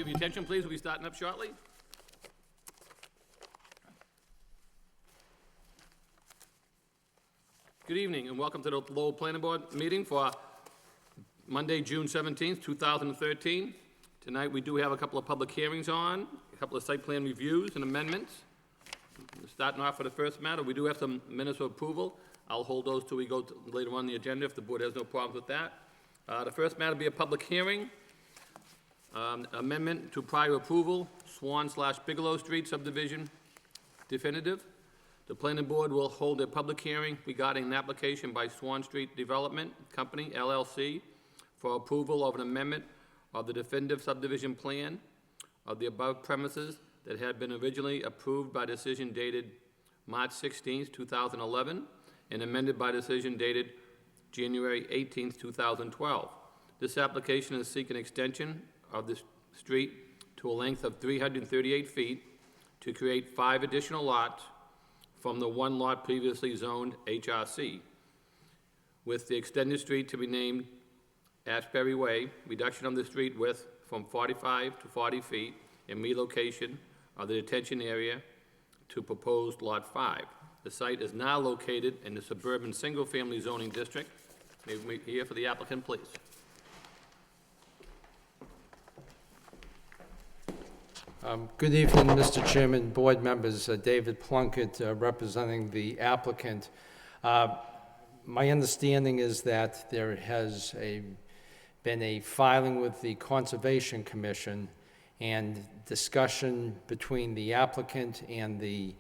have your attention, please? We'll be starting up shortly. Good evening, and welcome to the Lowell Planning Board meeting for Monday, June 17th, 2013. Tonight, we do have a couple of public hearings on, a couple of site plan reviews and amendments. Starting off with the first matter, we do have some minutes of approval. I'll hold those till we go later on the agenda if the board has no problems with that. The first matter will be a public hearing. Amendment to prior approval, Swan/Bigelow Street subdivision definitive. The planning board will hold a public hearing regarding an application by Swan Street Development Company, LLC, for approval of an amendment of the definitive subdivision plan of the above premises that had been originally approved by decision dated March 16, 2011, and amended by decision dated January 18, 2012. This application is seeking extension of the street to a length of 338 feet to create 5 additional lots from the 1 lot previously zoned HRC, with the extended street to be named Ashbury Way, reduction of the street width from 45 to 40 feet, and relocation of the detention area to proposed Lot 5. The site is now located in the suburban single-family zoning district. May we hear for the applicant, please? Good evening, Mr. Chairman, board members. David Plunkett, representing the applicant. My understanding is that there has been a filing with the Conservation Commission and discussion between the applicant and the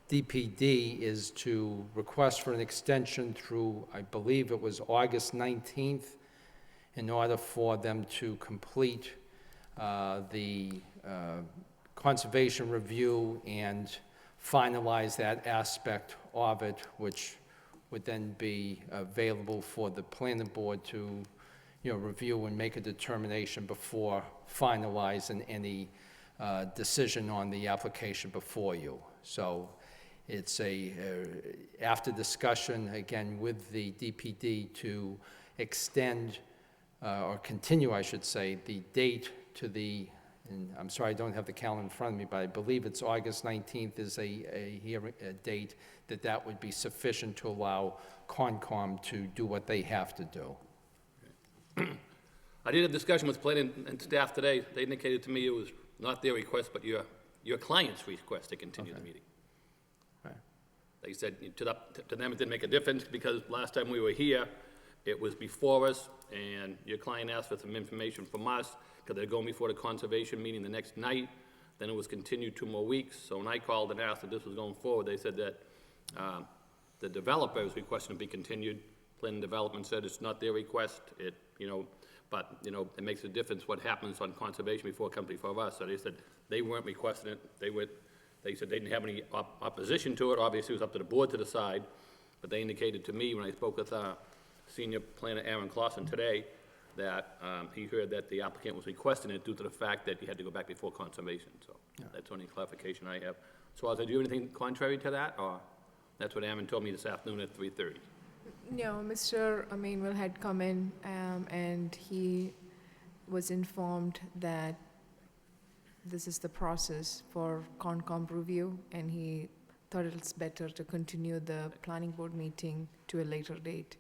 DPD is to request for an extension through, I believe it was August 19th, in order for them to complete the conservation review and finalize that aspect of it, which would then be available for the planning board to, review and make a determination before finalizing any decision on the application before you. So it's after discussion, again, with the DPD to extend or continue, I should say, the date to the, and I'm sorry I don't have the calendar in front of me, but I believe it's August 19th is a date that would be sufficient to allow Concom to do what they have to do. I did a discussion with planning and staff today. They indicated to me it was not their request, but your client's request to continue the meeting. Right. They said to them it didn't make a difference because last time we were here, it was before us, and your client asked for some information from us because they're going before the conservation meeting the next night. Then it was continued 2 more weeks. So when I called and asked if this was going forward, they said that the developer was requesting to be continued. Planning Development said it's not their request. But it makes a difference what happens on conservation before it comes before us. So they said they weren't requesting it. They said they didn't have any opposition to it. Obviously, it was up to the board to decide. But they indicated to me when I spoke with Senior Planner Aaron Clausen today that he heard that the applicant was requesting it due to the fact that he had to go back before conservation. So that's the only clarification I have. So do you have anything contrary to that, or that's what Aaron told me this afternoon at 3:30? No, Mr. Emanuel had come in and he was informed that this is the process for Concom review, and he thought it's better to continue the planning board meeting to a later date.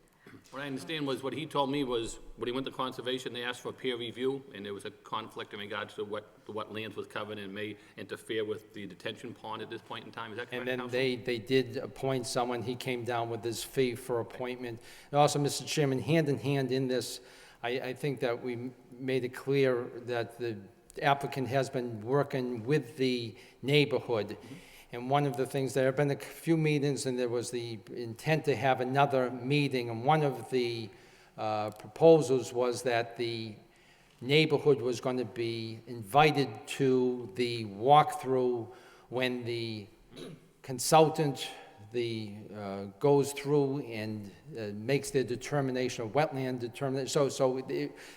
What I understand was what he told me was when he went to conservation, they asked for peer review, and there was a conflict in regards to what lands was covered and may interfere with the detention pond at this point in time. Is that correct, And then Counsel? they did appoint someone. He came down with his fee for appointment. And also, Mr. Chairman, hand in hand in this, I think that we made it clear that the applicant has been working with the neighborhood. And one of the things, there have been a few meetings, and there was the intent to have another meeting, and one of the proposals was that the neighborhood was going to be invited to the walkthrough when the consultant goes through and makes their determination of wetland determination. So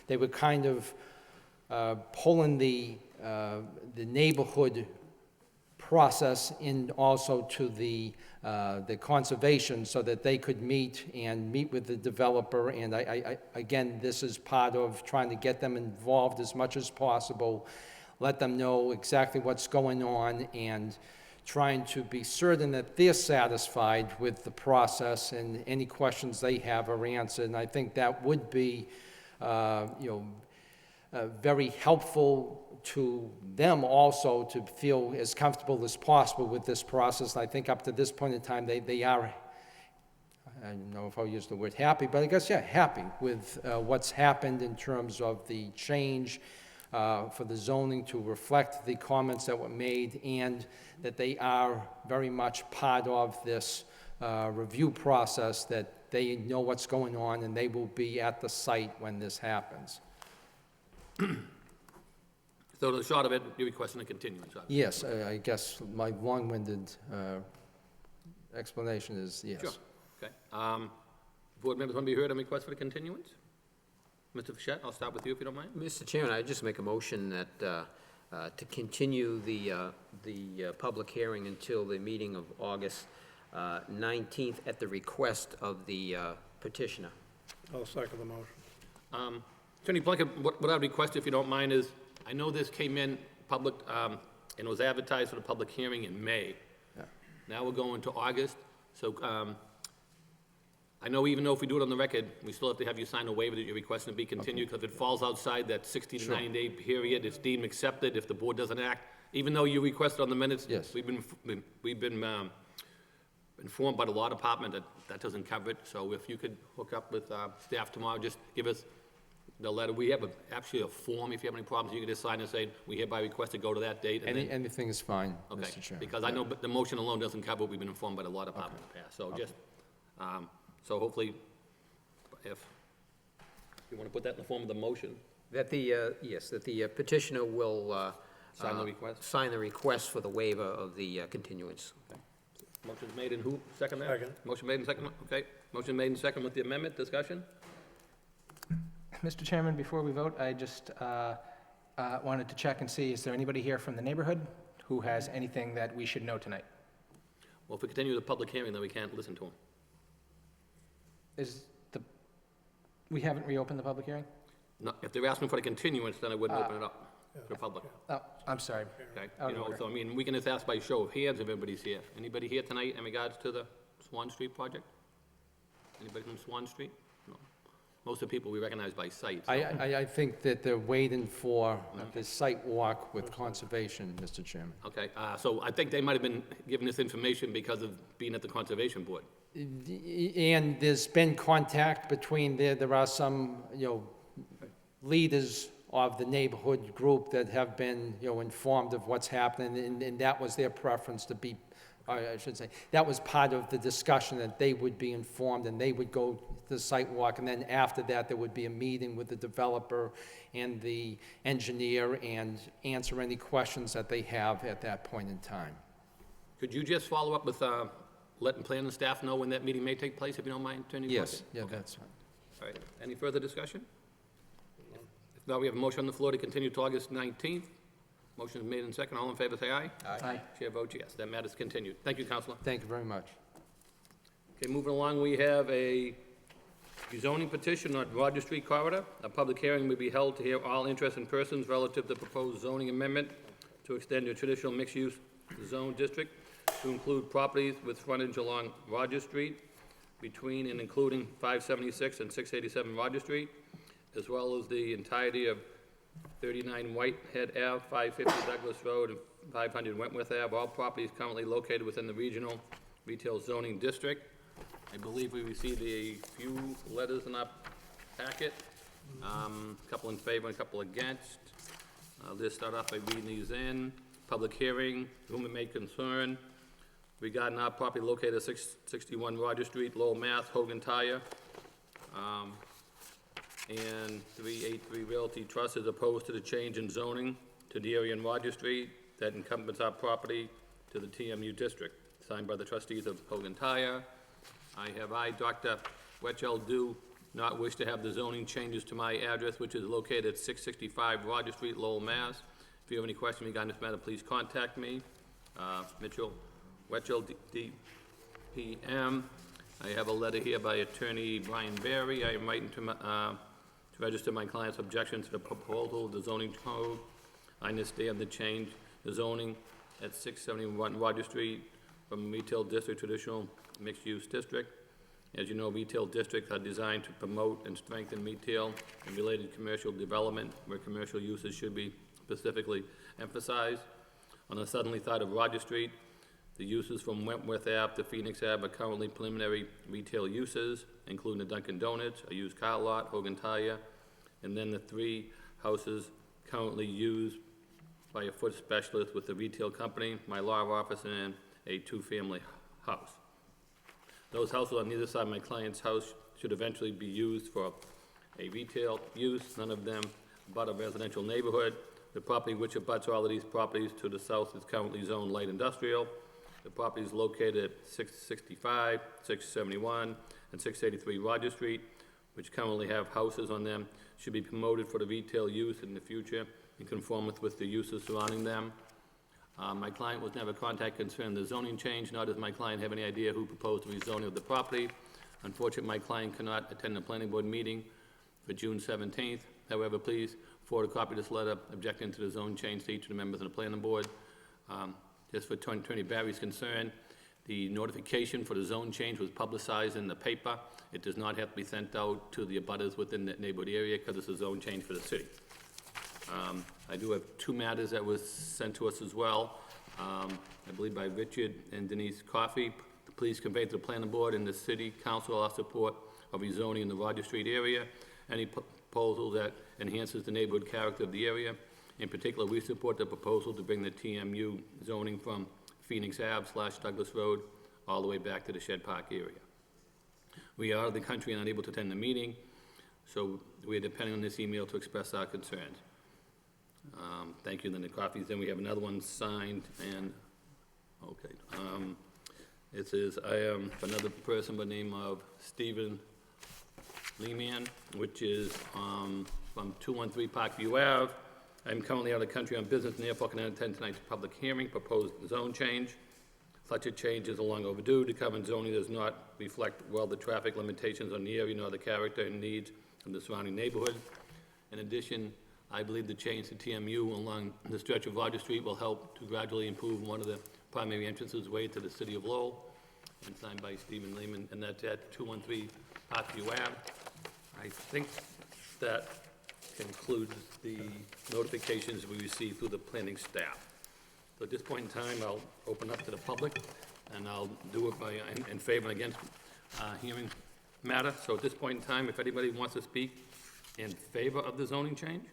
they were kind of pulling the neighborhood process in also to the conservation so that they could meet with the developer. And again, this is part of trying to get them involved as much as possible, let them know exactly what's going on, and trying to be certain that they're satisfied with the process and any questions they have are answered. And I think that would be, very helpful to them also to feel as comfortable as possible with this process. And I think up to this point in time, they are, I don't know if I'll use the word happy, but I guess, yeah, happy with what's happened in terms of the change for the zoning to reflect the comments that were made, and that they are very much part of this review process, that they know what's going on and they will be at the site when this happens. So the short of it, you're requesting a continuance, obviously. Yes, I guess my long-winded explanation is yes. Sure, okay. Board members want to be heard on request for the continuance? Mr. Fischett, I'll start with you if you don't mind. Mr. Chairman, I'd just make a motion that, to continue the public hearing until the meeting of August 19th at the request of the petitioner. I'll second the motion. Attorney Plunkett, what I'd request, if you don't mind, is, I know this came in public, and was advertised for the public hearing in May. Yeah. Now we're going to August, so I know even though if we do it on the record, we still have to have you sign a waiver that you're requesting to be continued, because if it falls outside that 60 to 90-day period, it's deemed accepted if the board doesn't act. Even though you requested on the minutes, Yes. we've been informed by the law department that that doesn't cover it. So if you could hook up with staff tomorrow, just give us the letter. We have actually a form. If you have any problems, you can just sign and say, we hereby request to go to that date. And then, Anything is fine, okay, Mr. Chairman. because I know the motion alone doesn't cover it. We've been informed by the law department in the past. So just, so hopefully, if you want to put that in the form of the motion, That the, yes, that the petitioner will sign the request. sign the request for the waiver of the continuance. Motion's made and who, second that? Second. Motion made and second, okay. Motion made and second with the amendment, discussion? Mr. Chairman, before we vote, I just wanted to check and see, is there anybody here from the neighborhood who has anything that we should know tonight? Well, if we continue the public hearing, then we can't listen to them. We haven't reopened the public hearing? No, if they're asking for the continuance, then I wouldn't open it up to the public, Oh, I'm sorry. okay? Out You of know, order. so I mean, we can just ask by show of hands if everybody's here. Anybody here tonight in regards to the Swan Street project? Anybody from Swan Street? No. Most of the people we recognize by sight. so- I think that they're waiting for the site walk with conservation, Mr. Chairman. Okay, so I think they might have been given this information because of being at the Conservation Board. And there's been contact between there are some, leaders of the neighborhood group that have been, informed of what's happening, and that was their preference to be, I should say, that was part of the discussion, that they would be informed and they would go to the site walk, and then after that, there would be a meeting with the developer and the engineer and answer any questions that they have at that point in time. Could you just follow up with letting planning staff know when that meeting may take place, if you don't mind, Attorney Yes, Plunkett? yeah, Okay. that's fine. All right, any further discussion? If not, we have a motion on the floor to continue to August 19th. Motion is made and second. All in favor, say aye. Aye. Chair votes yes. That matter's continued. Thank you, Counselor. Thank you very much. Okay, moving along, we have a zoning petition on Roger Street corridor. A public hearing will be held to hear all interested persons relative to proposed zoning amendment to extend your traditional mixed-use zone district to include properties with frontage along Roger Street between and including 576 and 687 Roger Street, as well as the entirety of 39 Whitehead Ave, 550 Douglas Road, and 500 Wentworth Ave, all properties currently located within the regional retail zoning district. I believe we received a few letters in our packet, a couple in favor and a couple against. I'll just start off by reading these in. Public hearing, whom it may concern, regarding our property located at 661 Roger Street, Lowell, Mass., Hogan Tire, and 383 Realty Trust is opposed to the change in zoning to the area in Roger Street that encompasses our property to the TMU district, signed by the trustees of Hogan Tire. I, Dr. Wetchell, do not wish to have the zoning changes to my address, which is located at 665 Roger Street, Lowell, Mass. If you have any questions regarding this matter, please contact me. Mitchell, Wetchell, DPM. I have a letter here by Attorney Brian Barry. I am writing to register my client's objection to the proposal of the zoning code. I understand the change, the zoning at 671 Roger Street from retail district, traditional mixed-use district. As you know, retail districts are designed to promote and strengthen retail and related commercial development, where commercial uses should be specifically emphasized. On the southerly side of Roger Street, the uses from Wentworth Ave to Phoenix Ave are currently preliminary retail uses, including the Dunkin' Donuts, a used car lot, Hogan Tire, and then the 3 houses currently used by a foot specialist with the retail company, my law office, and a 2-family house. Those houses on either side of my client's house should eventually be used for a retail use. None of them but a residential neighborhood. The property which abuts all of these properties to the south is currently zoned light industrial. The property is located at 665, 671, and 683 Roger Street, which currently have houses on them, should be promoted for the retail use in the future in conformance with the uses surrounding them. My client was never contacted concerning the zoning change, nor does my client have any idea who proposed the rezoning of the property. Unfortunately, my client cannot attend the planning board meeting for June 17th. However, please forward a copy of this letter objecting to the zone change to each of the members of the planning board. Just for Attorney Barry's concern, the notification for the zone change was publicized in the paper. It does not have to be sent out to the abutters within that neighborhood area because it's a zone change for the city. I do have 2 matters that was sent to us as well, I believe by Richard and Denise Coffey. Please convey to the planning board and the city council our support of rezoning in the Roger Street area. Any proposal that enhances the neighborhood character of the area. In particular, we support the proposal to bring the TMU zoning from Phoenix Ave/Douglas Road all the way back to the Shed Park area. We are out of the country and unable to attend the meeting, so we are depending on this email to express our concerns. Thank you, Linda Coffey. Then we have another one signed, and, okay. It says, I am another person by the name of Stephen Lehman, which is from 213 Parkview Ave. I'm currently out of the country on business and therefore cannot attend tonight's public hearing, proposed zone change. Such a change is long overdue. The current zoning does not reflect well the traffic limitations on the area nor the character and needs of the surrounding neighborhood. In addition, I believe the change to TMU along the stretch of Roger Street will help to gradually improve one of the primary entrances way to the city of Lowell, and signed by Stephen Lehman, and that's at 213 Parkview Ave. I think that concludes the notifications we received through the planning staff. So at this point in time, I'll open up to the public, and I'll do it by in favor and against hearing matter. So at this point in time, if anybody wants to speak in favor of the zoning change?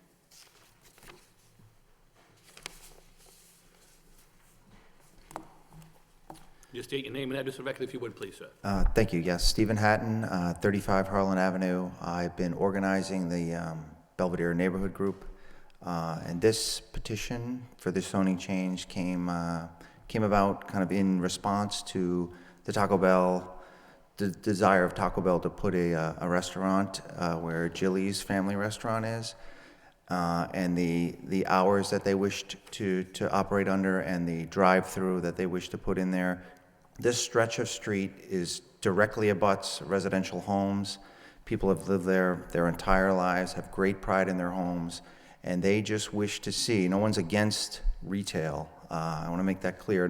Just state your name and address for the record if you would, please, sir. Thank you. Yes, Stephen Hatton, 35 Harlan Avenue. I've been organizing the Belvedere Neighborhood Group, and this petition for this zoning change came about kind of in response to the Taco Bell, the desire of Taco Bell to put a restaurant where Jilly's family restaurant is, and the hours that they wished to operate under, and the drive-through that they wish to put in there. This stretch of street is directly abuts residential homes. People have lived there their entire lives, have great pride in their homes, and they just wish to see, no one's against retail. I want to make that clear.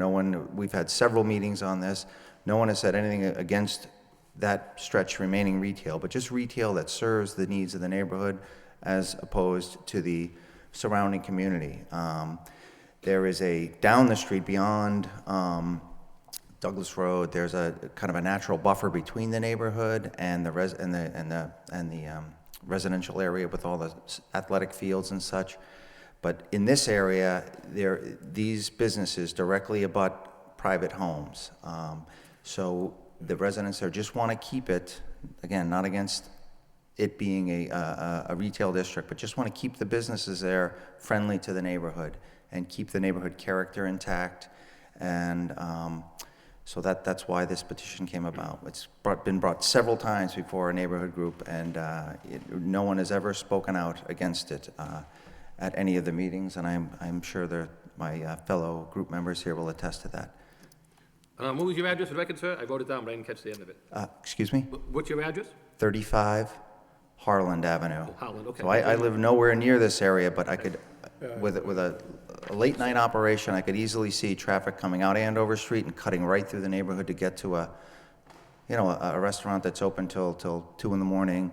We've had several meetings on this. No one has said anything against that stretch remaining retail, but just retail that serves the needs of the neighborhood as opposed to the surrounding community. There is down the street beyond Douglas Road, there's a kind of a natural buffer between the neighborhood and the residential area with all the athletic fields and such. But in this area, these businesses directly abut private homes. So the residents there just want to keep it, again, not against it being a retail district, but just want to keep the businesses there friendly to the neighborhood and keep the neighborhood character intact. And so that's why this petition came about. It's been brought several times before a neighborhood group, and no one has ever spoken out against it at any of the meetings, and I'm sure my fellow group members here will attest to that. What was your address for the record, sir? I wrote it down, but I didn't catch the end of it. Excuse me? What's your address? 35 Harland Avenue. Oh, Howland, okay. So I live nowhere near this area, but I could, with a late-night operation, I could easily see traffic coming out Andover Street and cutting right through the neighborhood to get to a restaurant that's open till 2 in the morning,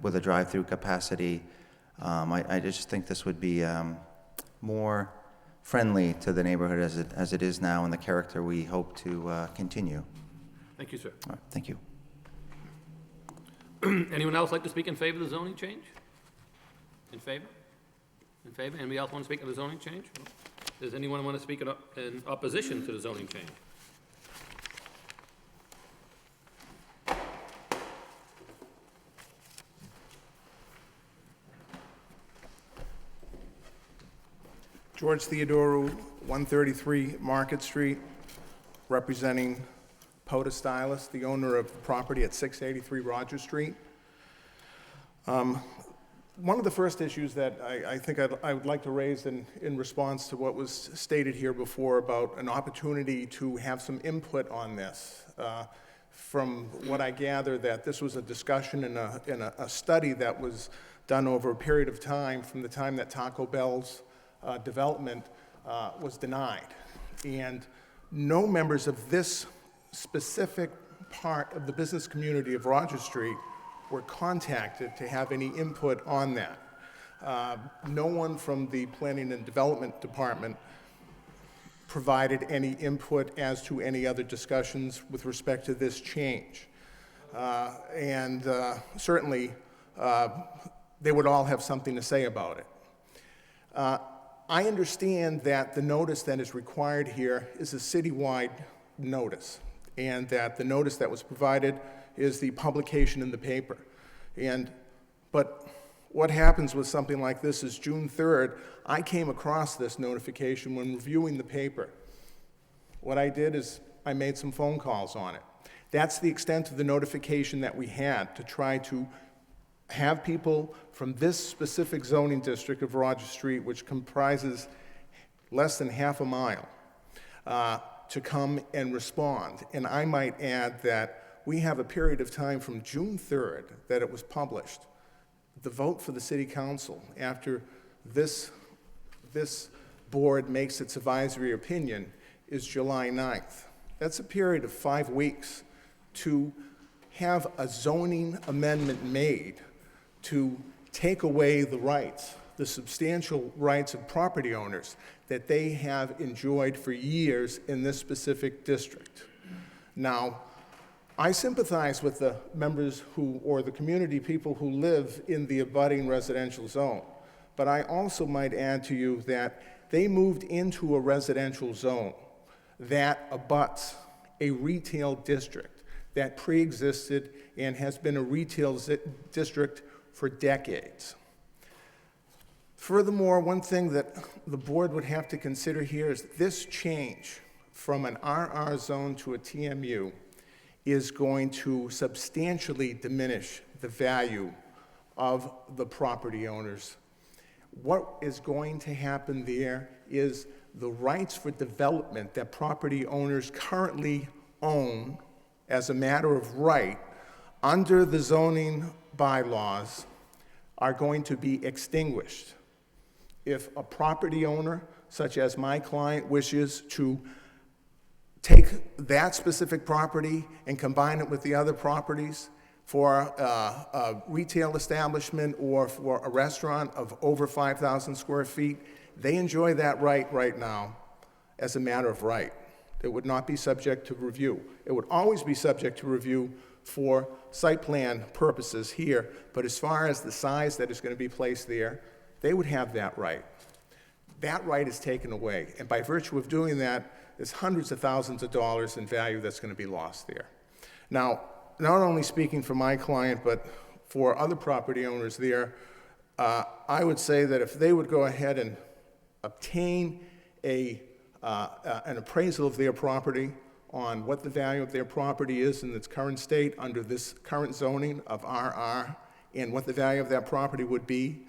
with a drive-through capacity. I just think this would be more friendly to the neighborhood as it is now, and the character we hope to continue. Thank you, sir. All right, thank you. Anyone else like to speak in favor of the zoning change? In favor? In favor? Anybody else want to speak of the zoning change? Does anyone want to speak in opposition to the zoning change? George Theodoru, 133 Market Street, representing Poda Stylist, the owner of the property at 683 Rogers Street. One of the first issues that I think I would like to raise in response to what was stated here before about an opportunity to have some input on this. From what I gather, that this was a discussion in a study that was done over a period of time from the time that Taco Bell's development was denied. And no members of this specific part of the business community of Rogers Street were contacted to have any input on that. No one from the Planning and Development Department provided any input as to any other discussions with respect to this change. Certainly, they would all have something to say about it. I understand that the notice that is required here is a citywide notice, and that the notice that was provided is the publication in the paper. But what happens with something like this is June 3rd, I came across this notification when reviewing the paper. What I did is I made some phone calls on it. That's the extent of the notification that we had to try to have people from this specific zoning district of Rogers Street, which comprises less than half a mile, to come and respond. And I might add that we have a period of time from June 3rd that it was published. The vote for the city council after this board makes its advisory opinion is July 9th. That's a period of 5 weeks to have a zoning amendment made to take away the rights, the substantial rights of property owners that they have enjoyed for years in this specific district. Now, I sympathize with the members or the community people who live in the abutting residential zone, but I also might add to you that they moved into a residential zone that abuts a retail district that pre-existed and has been a retail district for decades. Furthermore, one thing that the board would have to consider here is this change from an RR zone to a TMU is going to substantially diminish the value of the property owners. What is going to happen there is the rights for development that property owners currently own as a matter of right under the zoning bylaws are going to be extinguished. If a property owner, such as my client, wishes to take that specific property and combine it with the other properties for a retail establishment or for a restaurant of over 5,000 square feet, they enjoy that right now as a matter of right. It would not be subject to review. It would always be subject to review for site plan purposes here, but as far as the size that is going to be placed there, they would have that right. That right is taken away, and by virtue of doing that, there's hundreds of thousands of dollars in value that's going to be lost there. Now, not only speaking for my client, but for other property owners there, I would say that if they would go ahead and obtain an appraisal of their property on what the value of their property is in its current state under this current zoning of RR and what the value of that property would be,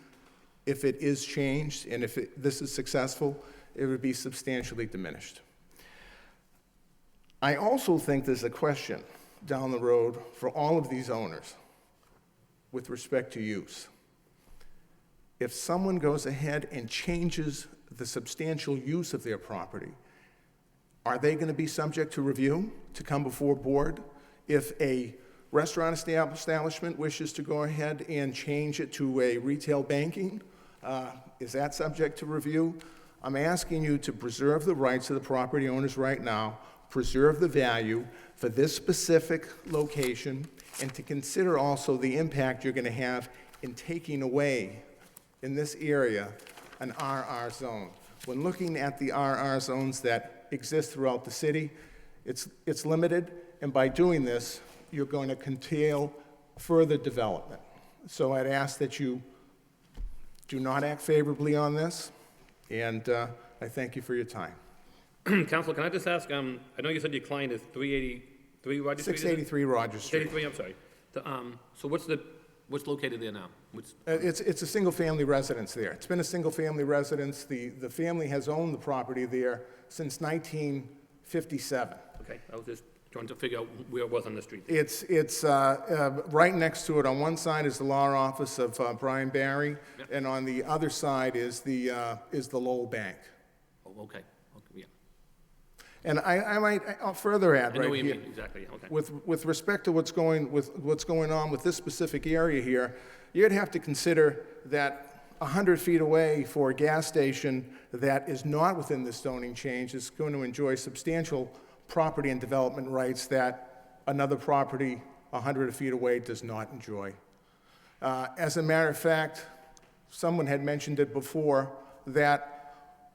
if it is changed and if this is successful, it would be substantially diminished. I also think there's a question down the road for all of these owners with respect to use. If someone goes ahead and changes the substantial use of their property, are they going to be subject to review, to come before board? If a restaurant establishment wishes to go ahead and change it to a retail banking, is that subject to review? I'm asking you to preserve the rights of the property owners right now, preserve the value for this specific location, and to consider also the impact you're going to have in taking away, in this area, an RR zone. When looking at the RR zones that exist throughout the city, it's limited, and by doing this, you're going to curtail further development. So I'd ask that you do not act favorably on this, and I thank you for your time. Counsel, can I just ask, I know you said your client is 383 Roger Street? 683 Rogers Street. 683, I'm sorry. So what's located there now? It's a single-family residence there. It's been a single-family residence. The family has owned the property there since 1957. Okay, I was just trying to figure out where it was on the street. It's right next to it. On one side is the law office of Brian Barry, Yep. and on the other side is the Lowell Bank. Oh, okay, yeah. And I'll further add I know right what you here. mean, exactly, okay. With respect to what's going on with this specific area here, you'd have to consider that 100 feet away for a gas station that is not within the zoning change is going to enjoy substantial property and development rights that another property 100 feet away does not enjoy. As a matter of fact, someone had mentioned it before, that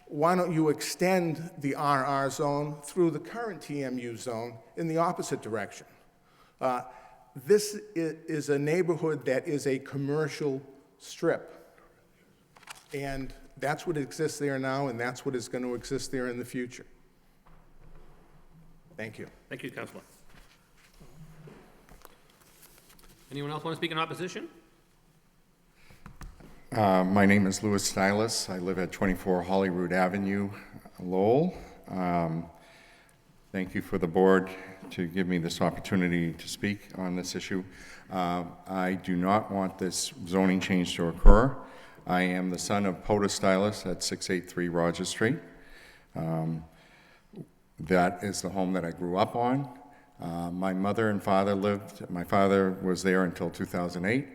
why don't you extend the RR zone through the current TMU zone in the opposite direction? This is a neighborhood that is a commercial strip. And that's what exists there now, and that's what is going to exist there in the future. Thank you. Thank you, Counselor. Anyone else want to speak in opposition? My name is Louis Stylis. I live at 24 Holyrood Avenue, Lowell. Thank you for the board to give me this opportunity to speak on this issue. I do not want this zoning change to occur. I am the son of Poda Stylis at 683 Rogers Street. That is the home that I grew up on. My mother and father lived, my father was there until 2008.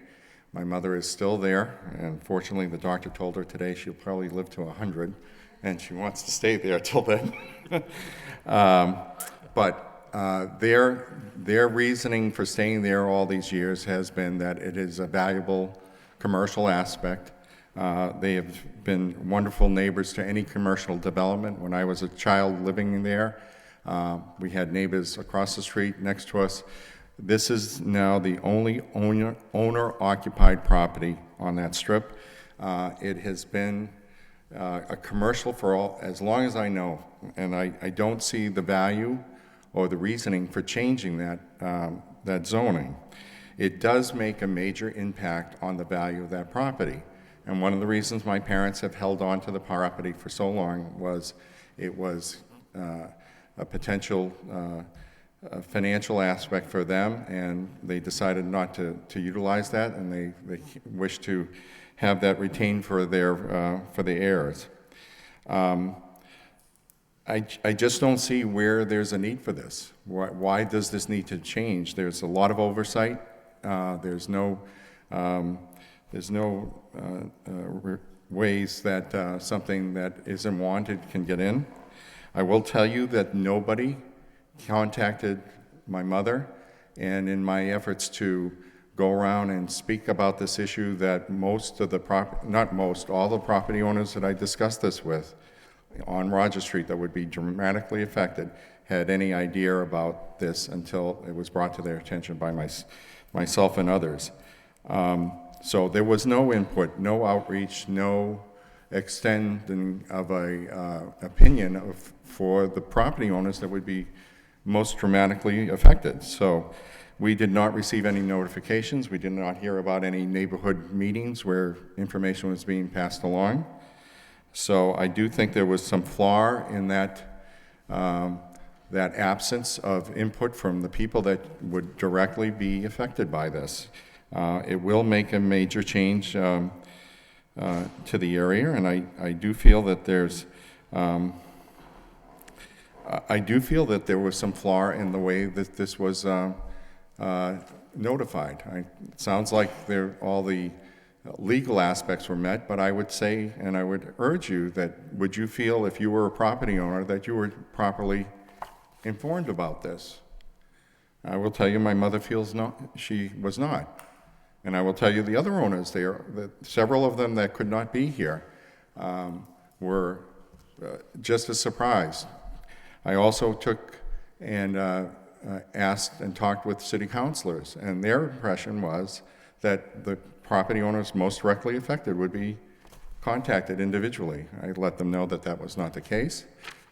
My mother is still there, and fortunately the doctor told her today she'll probably live to 100, and she wants to stay there till then. But their reasoning for staying there all these years has been that it is a valuable commercial aspect. They have been wonderful neighbors to any commercial development. When I was a child living there, we had neighbors across the street next to us. This is now the only owner-occupied property on that strip. It has been a commercial for as long as I know, and I don't see the value or the reasoning for changing that zoning. It does make a major impact on the value of that property. And one of the reasons my parents have held on to the property for so long was it was a potential financial aspect for them, and they decided not to utilize that, and they wish to have that retained for the heirs. I just don't see where there's a need for this. Why does this need to change? There's a lot of oversight. There's no ways that something that isn't wanted can get in. I will tell you that nobody contacted my mother, and in my efforts to go around and speak about this issue, that all the property owners that I discussed this with on Roger Street that would be dramatically affected had any idea about this until it was brought to their attention by myself and others. So there was no input, no outreach, no extending of a opinion for the property owners that would be most dramatically affected. So we did not receive any notifications. We did not hear about any neighborhood meetings where information was being passed along. So I do think there was some flaw in that, that absence of input from the people that would directly be affected by this. It will make a major change to the area, and I do feel that there's, I do feel that there was some flaw in the way that this was notified. It sounds like all the legal aspects were met, but I would say, and I would urge you, that would you feel, if you were a property owner, that you were properly informed about this? I will tell you, my mother feels she was not. And I will tell you the other owners there, several of them that could not be here, were just as surprised. I also took and asked and talked with city councilors, and their impression was that the property owners most directly affected would be contacted individually. I let them know that that was not the case,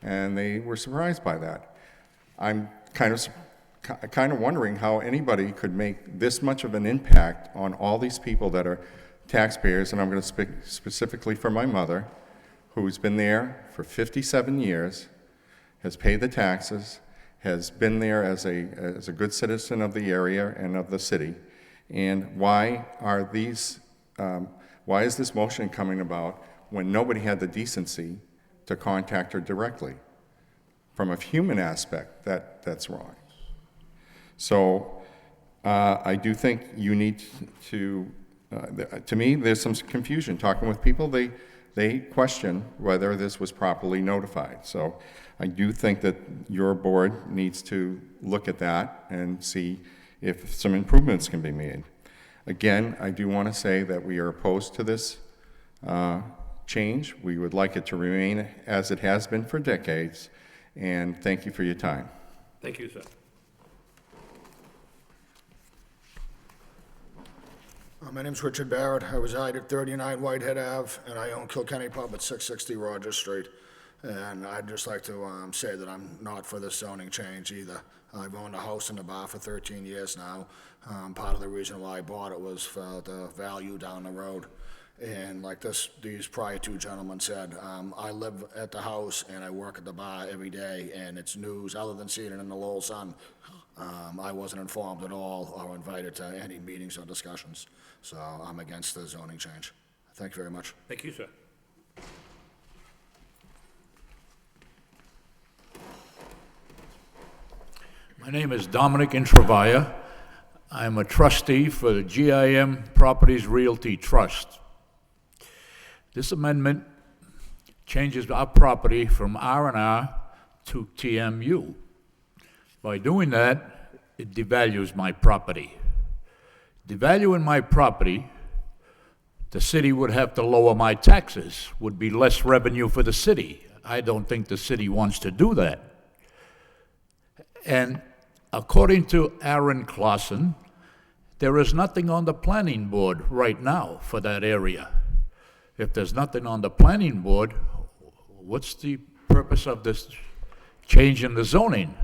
and they were surprised by that. I'm kind of wondering how anybody could make this much of an impact on all these people that are taxpayers, and I'm going to speak specifically for my mother, who's been there for 57 years, has paid the taxes, has been there as a good citizen of the area and of the city. And why is this motion coming about when nobody had the decency to contact her directly? From a human aspect, that's wrong. So I do think you need to me, there's some confusion. Talking with people, they question whether this was properly notified. So I do think that your board needs to look at that and see if some improvements can be made. Again, I do want to say that we are opposed to this change. We would like it to remain as it has been for decades, and thank you for your time. Thank you, sir. My name's Richard Barrett. I reside at 39 Whitehead Ave, and I own Kilkenny Pub at 660 Rogers Street. And I'd just like to say that I'm not for this zoning change either. I've owned a house and a bar for 13 years now. Part of the reason why I bought it was for the value down the road. And like these prior two gentlemen said, I live at the house and I work at the bar every day, and it's news, other than seeing it in the Lowell Sun. I wasn't informed at all or invited to any meetings or discussions. So I'm against the zoning change. Thank you very much. Thank you, sir. My name is Dominic Intravaya. I'm a trustee for the GIM Properties Realty Trust. This amendment changes our property from R&R to TMU. By doing that, it devalues my property. Devaluing my property, the city would have to lower my taxes, would be less revenue for the city. I don't think the city wants to do that. And according to Aaron Clausen, there is nothing on the planning board right now for that area. If there's nothing on the planning board, what's the purpose of this change in the zoning?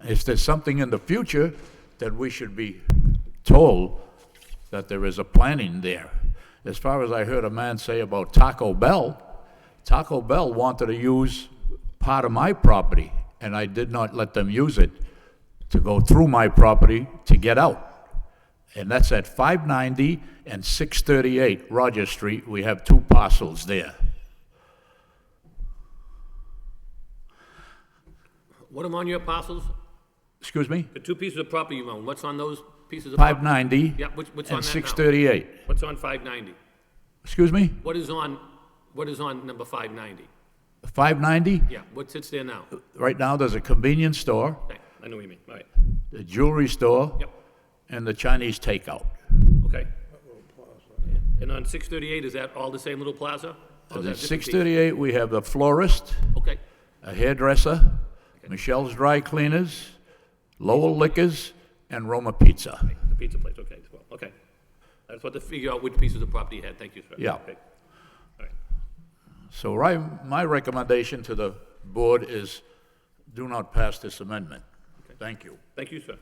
If there's something in the future, then we should be told that there is a planning there. As far as I heard a man say about Taco Bell wanted to use part of my property, and I did not let them use it to go through my property to get out. And that's at 590 and 638 Rogers Street. We have two parcels there. What are on your parcels? Excuse me? The two pieces of property you own, what's on those pieces of property? 590 Yeah, what's on and that now? 638. What's on 590? Excuse me? What is on number 590? 590? Yeah, what sits there now? Right now, there's a convenience store, Okay, I know what you mean, all right. the jewelry store, Yep, and the Chinese takeout. okay. And on 638, is that all the same little plaza? Or is At that different piece? 638, we have the florist, Okay, a hairdresser, Michelle's Dry Cleaners, Lowell Liquors, and Roma Pizza. the pizza place, okay, as well, okay. I just want to figure out which pieces of property you had, thank you, sir. Yeah. Okay. All right. So my recommendation to the board is do not pass this amendment. Thank you. Thank you, sir.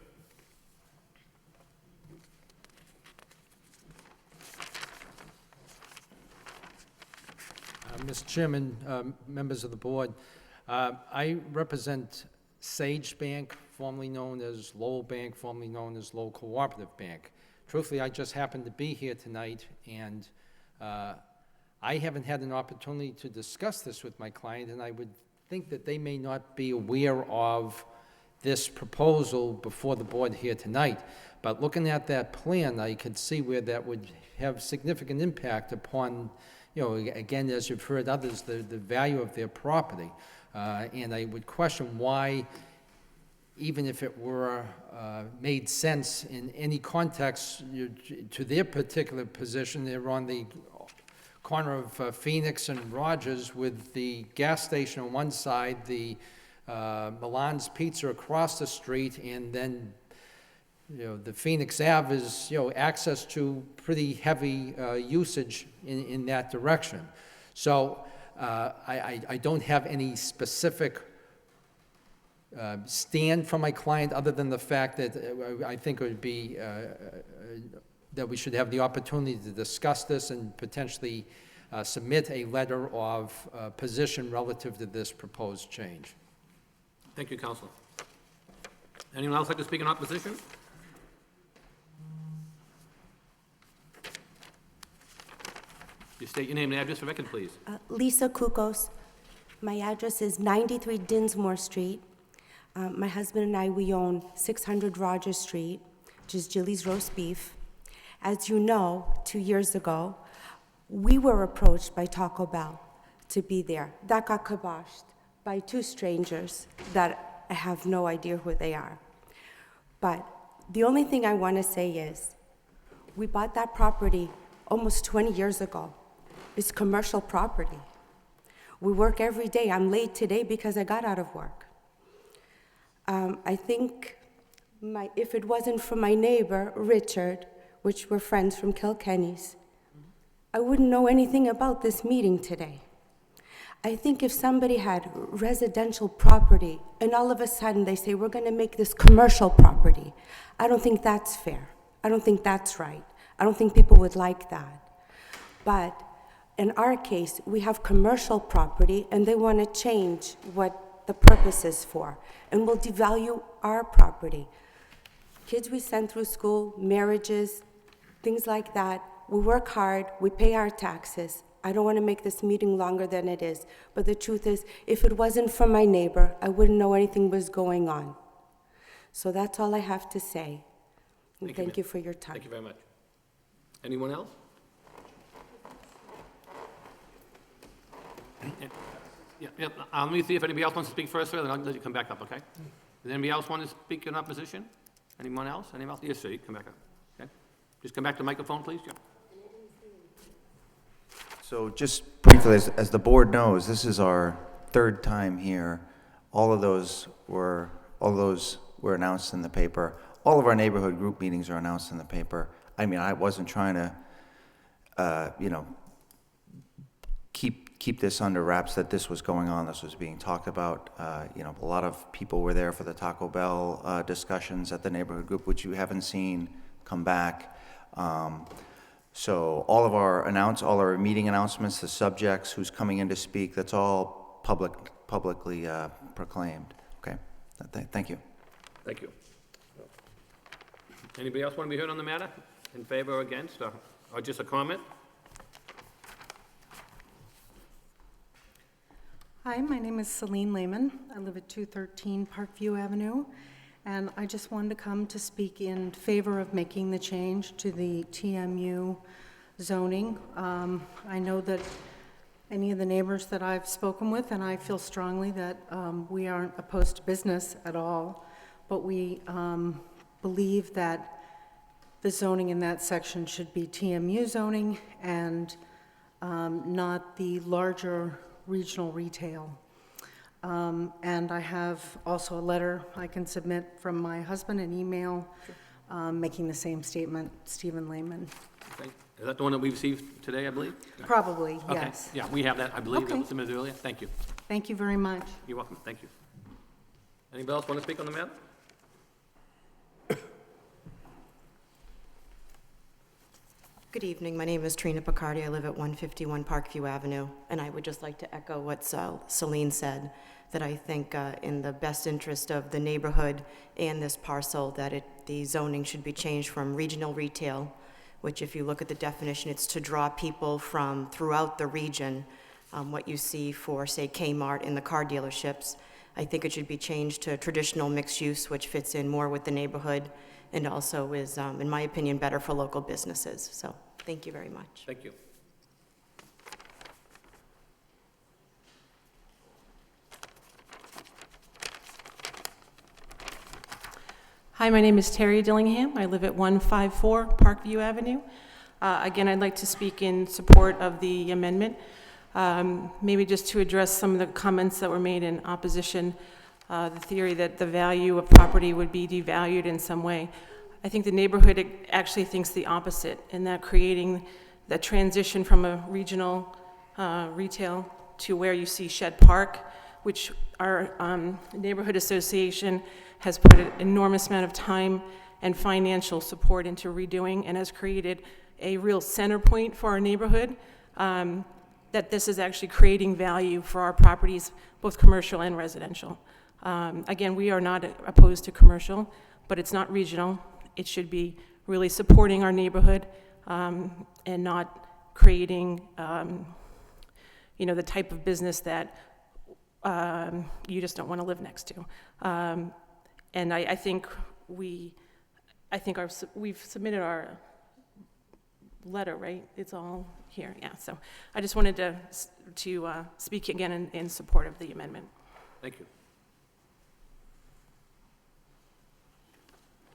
Mr. Chairman, members of the board, I represent Sage Bank, formerly known as Lowell Bank, formerly known as Lowell Cooperative Bank. Truthfully, I just happened to be here tonight, and I haven't had an opportunity to discuss this with my client, and I would think that they may not be aware of this proposal before the board here tonight. But looking at that plan, I could see where that would have significant impact upon, you know, again, as you've heard others, the value of their property. And I would question why, even if it were made sense in any context to their particular position, they're on the corner of Phoenix and Rogers with the gas station on one side, the Milan's Pizza across the street, and then, you know, the Phoenix Ave is, you know, access to pretty heavy usage in that direction. So I don't have any specific stand from my client other than the fact that I think it would be that we should have the opportunity to discuss this and potentially submit a letter of position relative to this proposed change. Thank you, Counselor. Anyone else like to speak in opposition? You state your name and address for record, please. Lisa Kukos. My address is 93 Dinsmore Street. My husband and I, we own 600 Rogers Street, which is Jilly's Roast Beef. As you know, 2 years ago, we were approached by Taco Bell to be there. That got kiboshed by two strangers that I have no idea who they are. But the only thing I want to say is, we bought that property almost 20 years ago. It's commercial property. We work every day. I'm late today because I got out of work. I think if it wasn't for my neighbor, Richard, which we're friends from Kilkenny's, I wouldn't know anything about this meeting today. I think if somebody had residential property and all of a sudden they say, we're going to make this commercial property, I don't think that's fair. I don't think that's right. I don't think people would like that. But in our case, we have commercial property and they want to change what the purpose is for, and will devalue our property. Kids we send through school, marriages, things like that. We work hard, we pay our taxes. I don't want to make this meeting longer than it is, but the truth is, if it wasn't for my neighbor, I wouldn't know anything was going on. So that's all I have to say. And thank you for your time. Thank you very much. Anyone else? Yeah. Let me see if anybody else wants to speak first, sir, then I'll let you come back up, okay? Does anybody else want to speak in opposition? Anyone else? Anyone else? Yes, sir, you come back up, okay? Just come back to the microphone, please, Jim. So just briefly, as the board knows, this is our third time here. All of those were announced in the paper. All of our neighborhood group meetings are announced in the paper. I mean, I wasn't trying to, keep this under wraps that this was going on, this was being talked about. A lot of people were there for the Taco Bell discussions at the neighborhood group, which you haven't seen come back. So all our meeting announcements, the subjects, who's coming in to speak, that's all publicly proclaimed. Okay, thank you. Thank you. Anybody else want to be heard on the matter? In favor or against, or just a comment? Hi, my name is Celine Lehman. I live at 213 Parkview Avenue, and I just wanted to come to speak in favor of making the change to the TMU zoning. I know that any of the neighbors that I've spoken with, and I feel strongly that we aren't opposed to business at all, but we believe that the zoning in that section should be TMU zoning and not the larger regional retail. And I have also a letter I can submit from my husband, an email, making the same statement, Stephen Lehman. Okay. Is that the one that we received today, I believe? Probably, Okay. yes. Yeah, we have that, I believe, that Okay. was submitted earlier. Thank you. Thank you very much. You're welcome, thank you. Anybody else want to speak on the matter? Good evening. My name is Trina Picardi. I live at 151 Parkview Avenue, and I would just like to echo what Celine said, that I think in the best interest of the neighborhood and this parcel, that the zoning should be changed from regional retail, which if you look at the definition, it's to draw people from throughout the region, what you see for, say, Kmart and the car dealerships. I think it should be changed to traditional mixed use, which fits in more with the neighborhood and also is, in my opinion, better for local businesses. So, thank you very much. Thank you. Hi, my name is Terry Dillingham. I live at 154 Parkview Avenue. Again, I'd like to speak in support of the amendment. Maybe just to address some of the comments that were made in opposition, the theory that the value of property would be devalued in some way. I think the neighborhood actually thinks the opposite, in that creating the transition from a regional retail to where you see Shed Park, which our neighborhood association has put an enormous amount of time and financial support into redoing, and has created a real center point for our neighborhood, that this is actually creating value for our properties, both commercial and residential. Again, we are not opposed to commercial, but it's not regional. It should be really supporting our neighborhood and not creating, the type of business that you just don't want to live next to. And I think we've submitted our letter, right? It's all here, yeah. So I just wanted to speak again in support of the amendment. Thank you.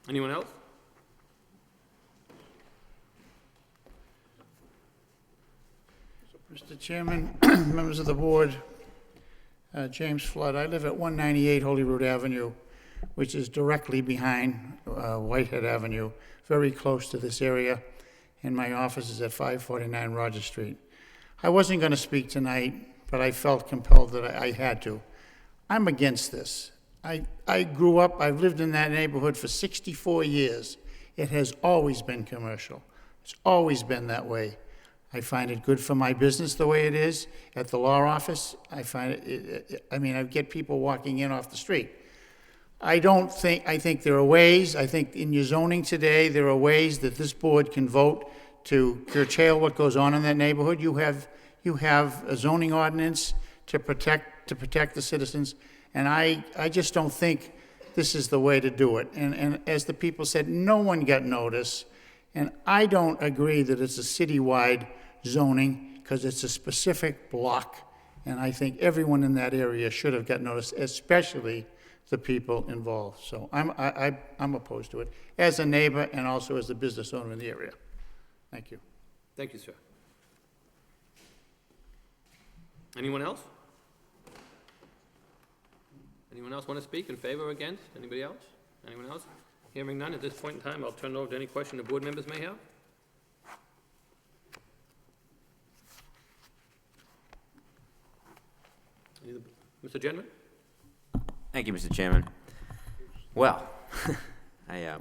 Anyone else? Mr. Chairman, members of the board, James Flood. I live at 198 Holyrood Avenue, which is directly behind Whitehead Avenue, very close to this area, and my office is at 549 Roger Street. I wasn't going to speak tonight, but I felt compelled that I had to. I'm against this. I grew up, I've lived in that neighborhood for 64 years. It has always been commercial. It's always been that way. I find it good for my business the way it is. At the law office, I find I get people walking in off the street. I think there are ways, I think in your zoning today, there are ways that this board can vote to curtail what goes on in that neighborhood. You have a zoning ordinance to protect the citizens, and I just don't think this is the way to do it. And as the people said, no one got notice, and I don't agree that it's a citywide zoning, because it's a specific block, and I think everyone in that area should have got notice, especially the people involved. So I'm opposed to it, as a neighbor and also as a business owner in the area. Thank you. Thank you, sir. Anyone else? Anyone else want to speak in favor or against? Anybody else? Anyone else? Hearing none, at this point in time, I'll turn it over to any question the board members may have. Mr. Gentleman? Thank you, Mr. Chairman. Well,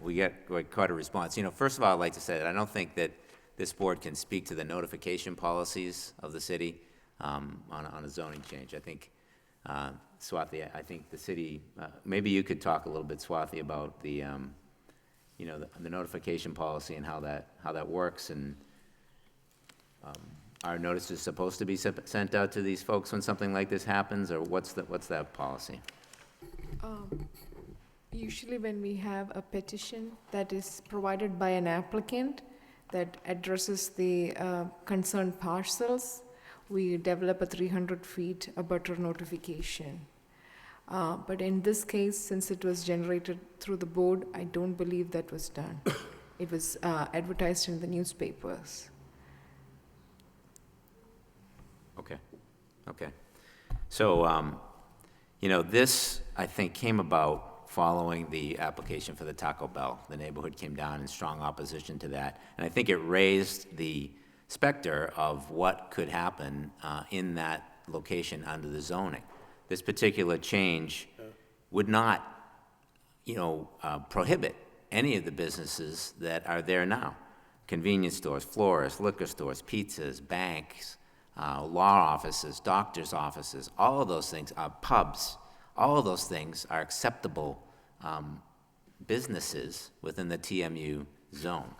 we got quite a response. First of all, I'd like to say that I don't think that this board can speak to the notification policies of the city on a zoning change. I think, Swathi, I think the city, maybe you could talk a little bit, Swathi, about the notification policy and how that works, and are notices supposed to be sent out to these folks when something like this happens, or what's that policy? Usually when we have a petition that is provided by an applicant that addresses the concerned parcels, we develop a 300 feet abutter notification. But in this case, since it was generated through the board, I don't believe that was done. It was advertised in the newspapers. Okay. So, this, I think, came about following the application for the Taco Bell. The neighborhood came down in strong opposition to that, and I think it raised the specter of what could happen in that location under the zoning. This particular change would not, prohibit any of the businesses that are there now. Convenience stores, florists, liquor stores, pizzas, banks, law offices, doctor's offices, all of those things, pubs, all of those things are acceptable businesses within the TMU zone.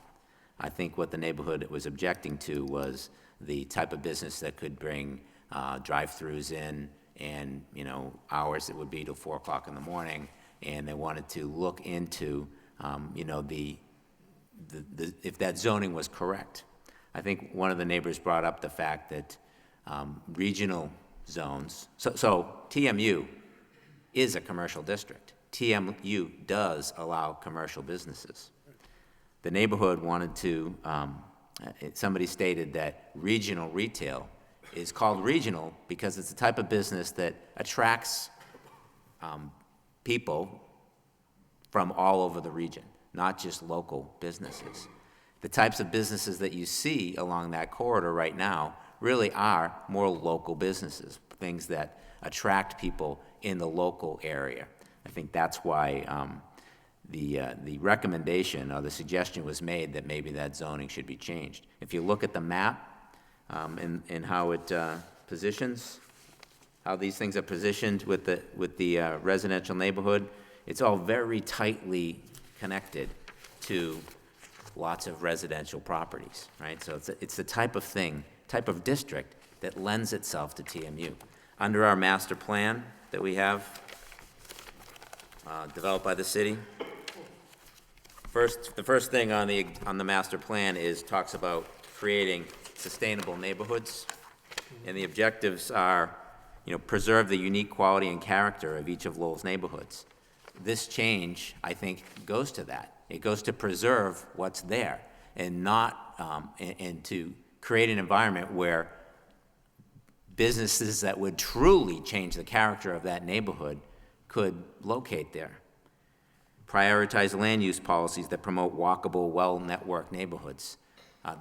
I think what the neighborhood was objecting to was the type of business that could bring drive-throughs in and, hours that would be till 4 o'clock in the morning, and they wanted to look into, if that zoning was correct. I think one of the neighbors brought up the fact that regional zones, so TMU is a commercial district. TMU does allow commercial businesses. The neighborhood wanted to, somebody stated that regional retail is called regional because it's the type of business that attracts people from all over the region, not just local businesses. The types of businesses that you see along that corridor right now really are more local businesses, things that attract people in the local area. I think that's why the recommendation or the suggestion was made that maybe that zoning should be changed. If you look at the map and how it positions, how these things are positioned with the residential neighborhood, it's all very tightly connected to lots of residential properties, right? So it's the type of district that lends itself to TMU. Under our master plan that we have developed by the city, the first thing on the master plan talks about creating sustainable neighborhoods, and the objectives are, preserve the unique quality and character of each of Lowell's neighborhoods. This change, I think, goes to that. It goes to preserve what's there and not, and to create an environment where businesses that would truly change the character of that neighborhood could locate there. Prioritize land use policies that promote walkable, well-networked neighborhoods.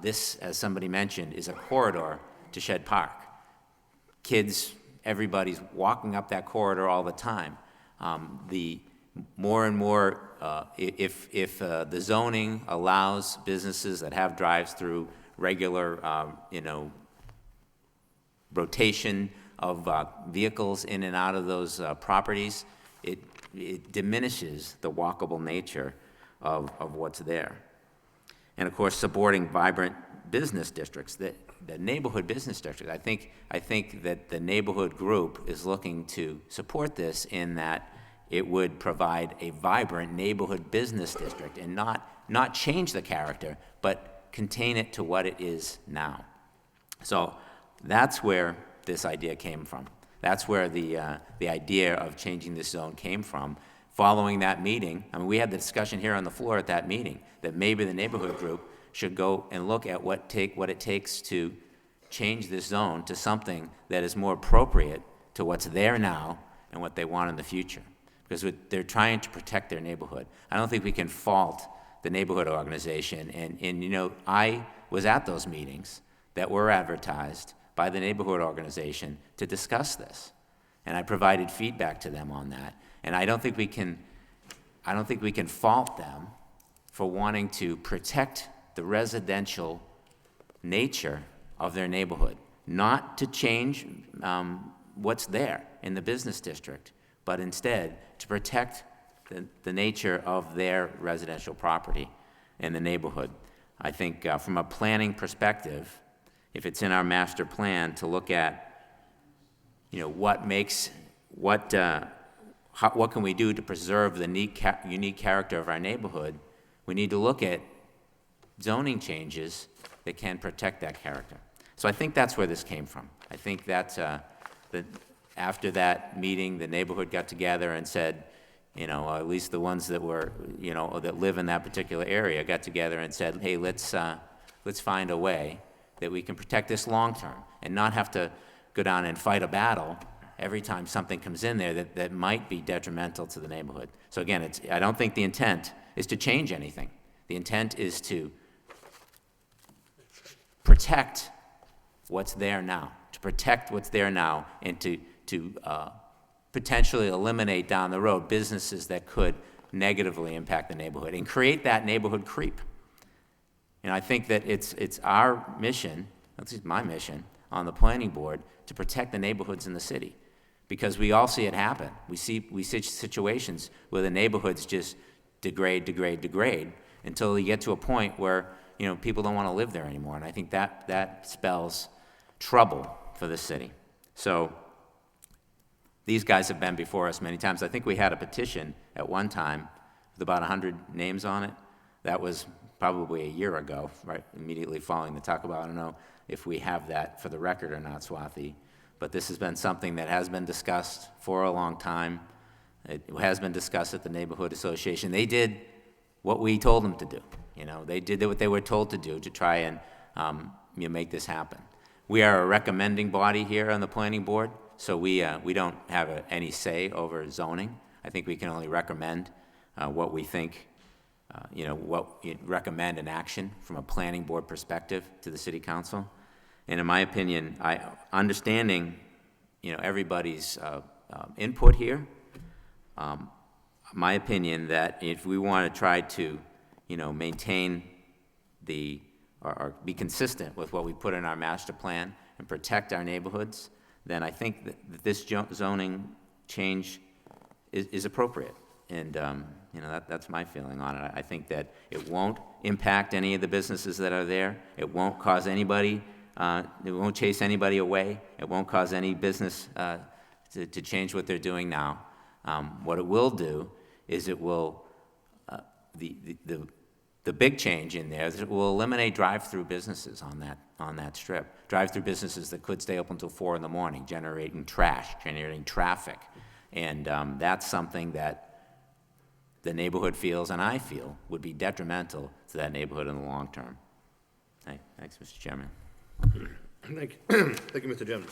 This, as somebody mentioned, is a corridor to Shed Park. Kids, everybody's walking up that corridor all the time. The more and more, if the zoning allows businesses that have drives-through regular, rotation of vehicles in and out of those properties, it diminishes the walkable nature of what's there. And of course, supporting vibrant business districts, the neighborhood business districts. I think that the neighborhood group is looking to support this in that it would provide a vibrant neighborhood business district and not change the character, but contain it to what it is now. So that's where this idea came from. That's where the idea of changing this zone came from. Following that meeting, we had the discussion here on the floor at that meeting that maybe the neighborhood group should go and look at what it takes to change this zone to something that is more appropriate to what's there now and what they want in the future. Because they're trying to protect their neighborhood. I don't think we can fault the neighborhood organization. And I was at those meetings that were advertised by the neighborhood organization to discuss this. And I provided feedback to them on that. And I don't think we can fault them for wanting to protect the residential nature of their neighborhood, not to change what's there in the business district, but instead to protect the nature of their residential property in the neighborhood. I think from a planning perspective, if it's in our master plan to look at, what can we do to preserve the unique character of our neighborhood, we need to look at zoning changes that can protect that character. So I think that's where this came from. I think that after that meeting, the neighborhood got together and said, at least the ones that were, that live in that particular area got together and said, hey, let's find a way that we can protect this long-term and not have to go down and fight a battle every time something comes in there that might be detrimental to the neighborhood. So again, I don't think the intent is to change anything. The intent is to protect what's there now, and to potentially eliminate down the road businesses that could negatively impact the neighborhood and create that neighborhood creep. And I think that it's our mission, at least my mission, on the planning board to protect the neighborhoods in the city. Because we all see it happen. We see situations where the neighborhoods just degrade until you get to a point where, you know, people don't want to live there anymore. And I think that spells trouble for the city. So these guys have been before us many times. I think we had a petition at one time with about 100 names on it. That was probably a year ago, right, immediately following the talk about. I don't know if we have that for the record or not, Swati. But this has been something that has been discussed for a long time. It has been discussed at the Neighborhood Association. They did what we told them to do. You know, they did what they were told to do to try and make this happen. We are a recommending body here on the planning board, so we don't have any say over zoning. I think we can only recommend what we think, recommend an action from a planning board perspective to the city council. And in my opinion, understanding, everybody's input here, my opinion that if we want to try to, maintain or be consistent with what we put in our master plan and protect our neighborhoods, then I think that this zoning change is appropriate. And, that's my feeling on it. I think that it won't impact any of the businesses that are there. It won't cause anybody it won't chase anybody away. It won't cause any business to change what they're doing now. What it will do is it will, the big change in there is it will eliminate drive-through businesses on that strip. Drive-through businesses that could stay open until 4 in the morning, generating traffic. And that's something that the neighborhood feels, and I feel, would be detrimental to that neighborhood in the long term. Thanks, Mr. Chairman. Thank you. Thank you, Mr. Chairman.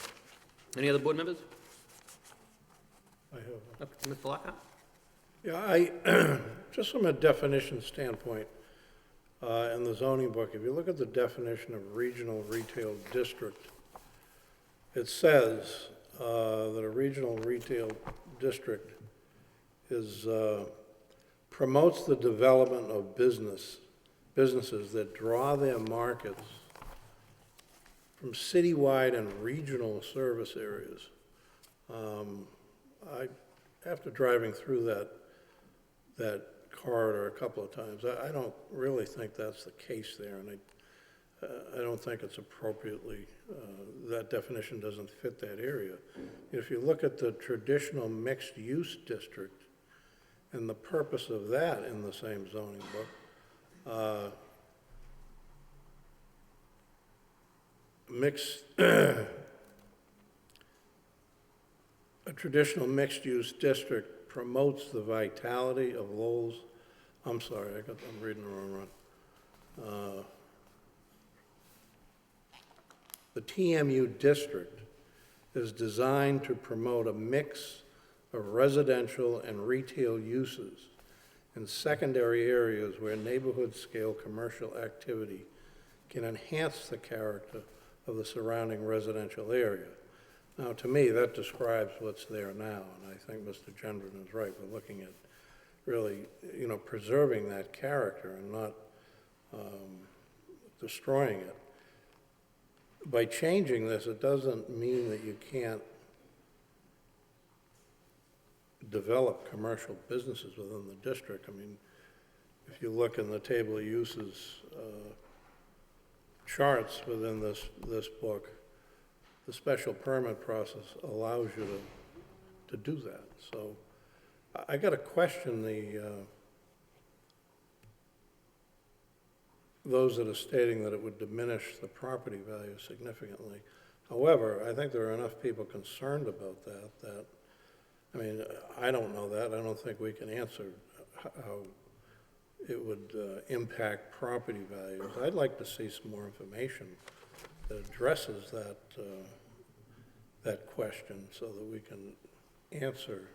Any other board members? I have. Okay, Mr. Lockhart? Yeah, just from a definition standpoint, in the zoning book, if you look at the definition of regional retail district, it says that a regional retail district promotes the development of businesses that draw their markets from citywide and regional service areas. After driving through that corridor a couple of times, I don't really think that's the case there, and I don't think it's appropriately, that definition doesn't fit that area. If you look at the traditional mixed-use district and the purpose of that in the same zoning book, a traditional mixed-use district promotes the vitality of Lowell's, I'm sorry, I'm reading the wrong one. The TMU district is designed to promote a mix of residential and retail uses in secondary areas where neighborhood-scale commercial activity can enhance the character of the surrounding residential area. Now, to me, that describes what's there now, and I think Mr. Gendron is right. We're looking at really, preserving that character and not destroying it. By changing this, it doesn't mean that you can't develop commercial businesses within the district. I mean, if you look in the table of uses charts within this book, the special permit process allows you to do that. So I got to question those that are stating that it would diminish the property value significantly. However, I think there are enough people concerned about that, I mean, I don't know that. I don't think we can answer how it would impact property values. I'd like to see some more information that addresses that question so that we can answer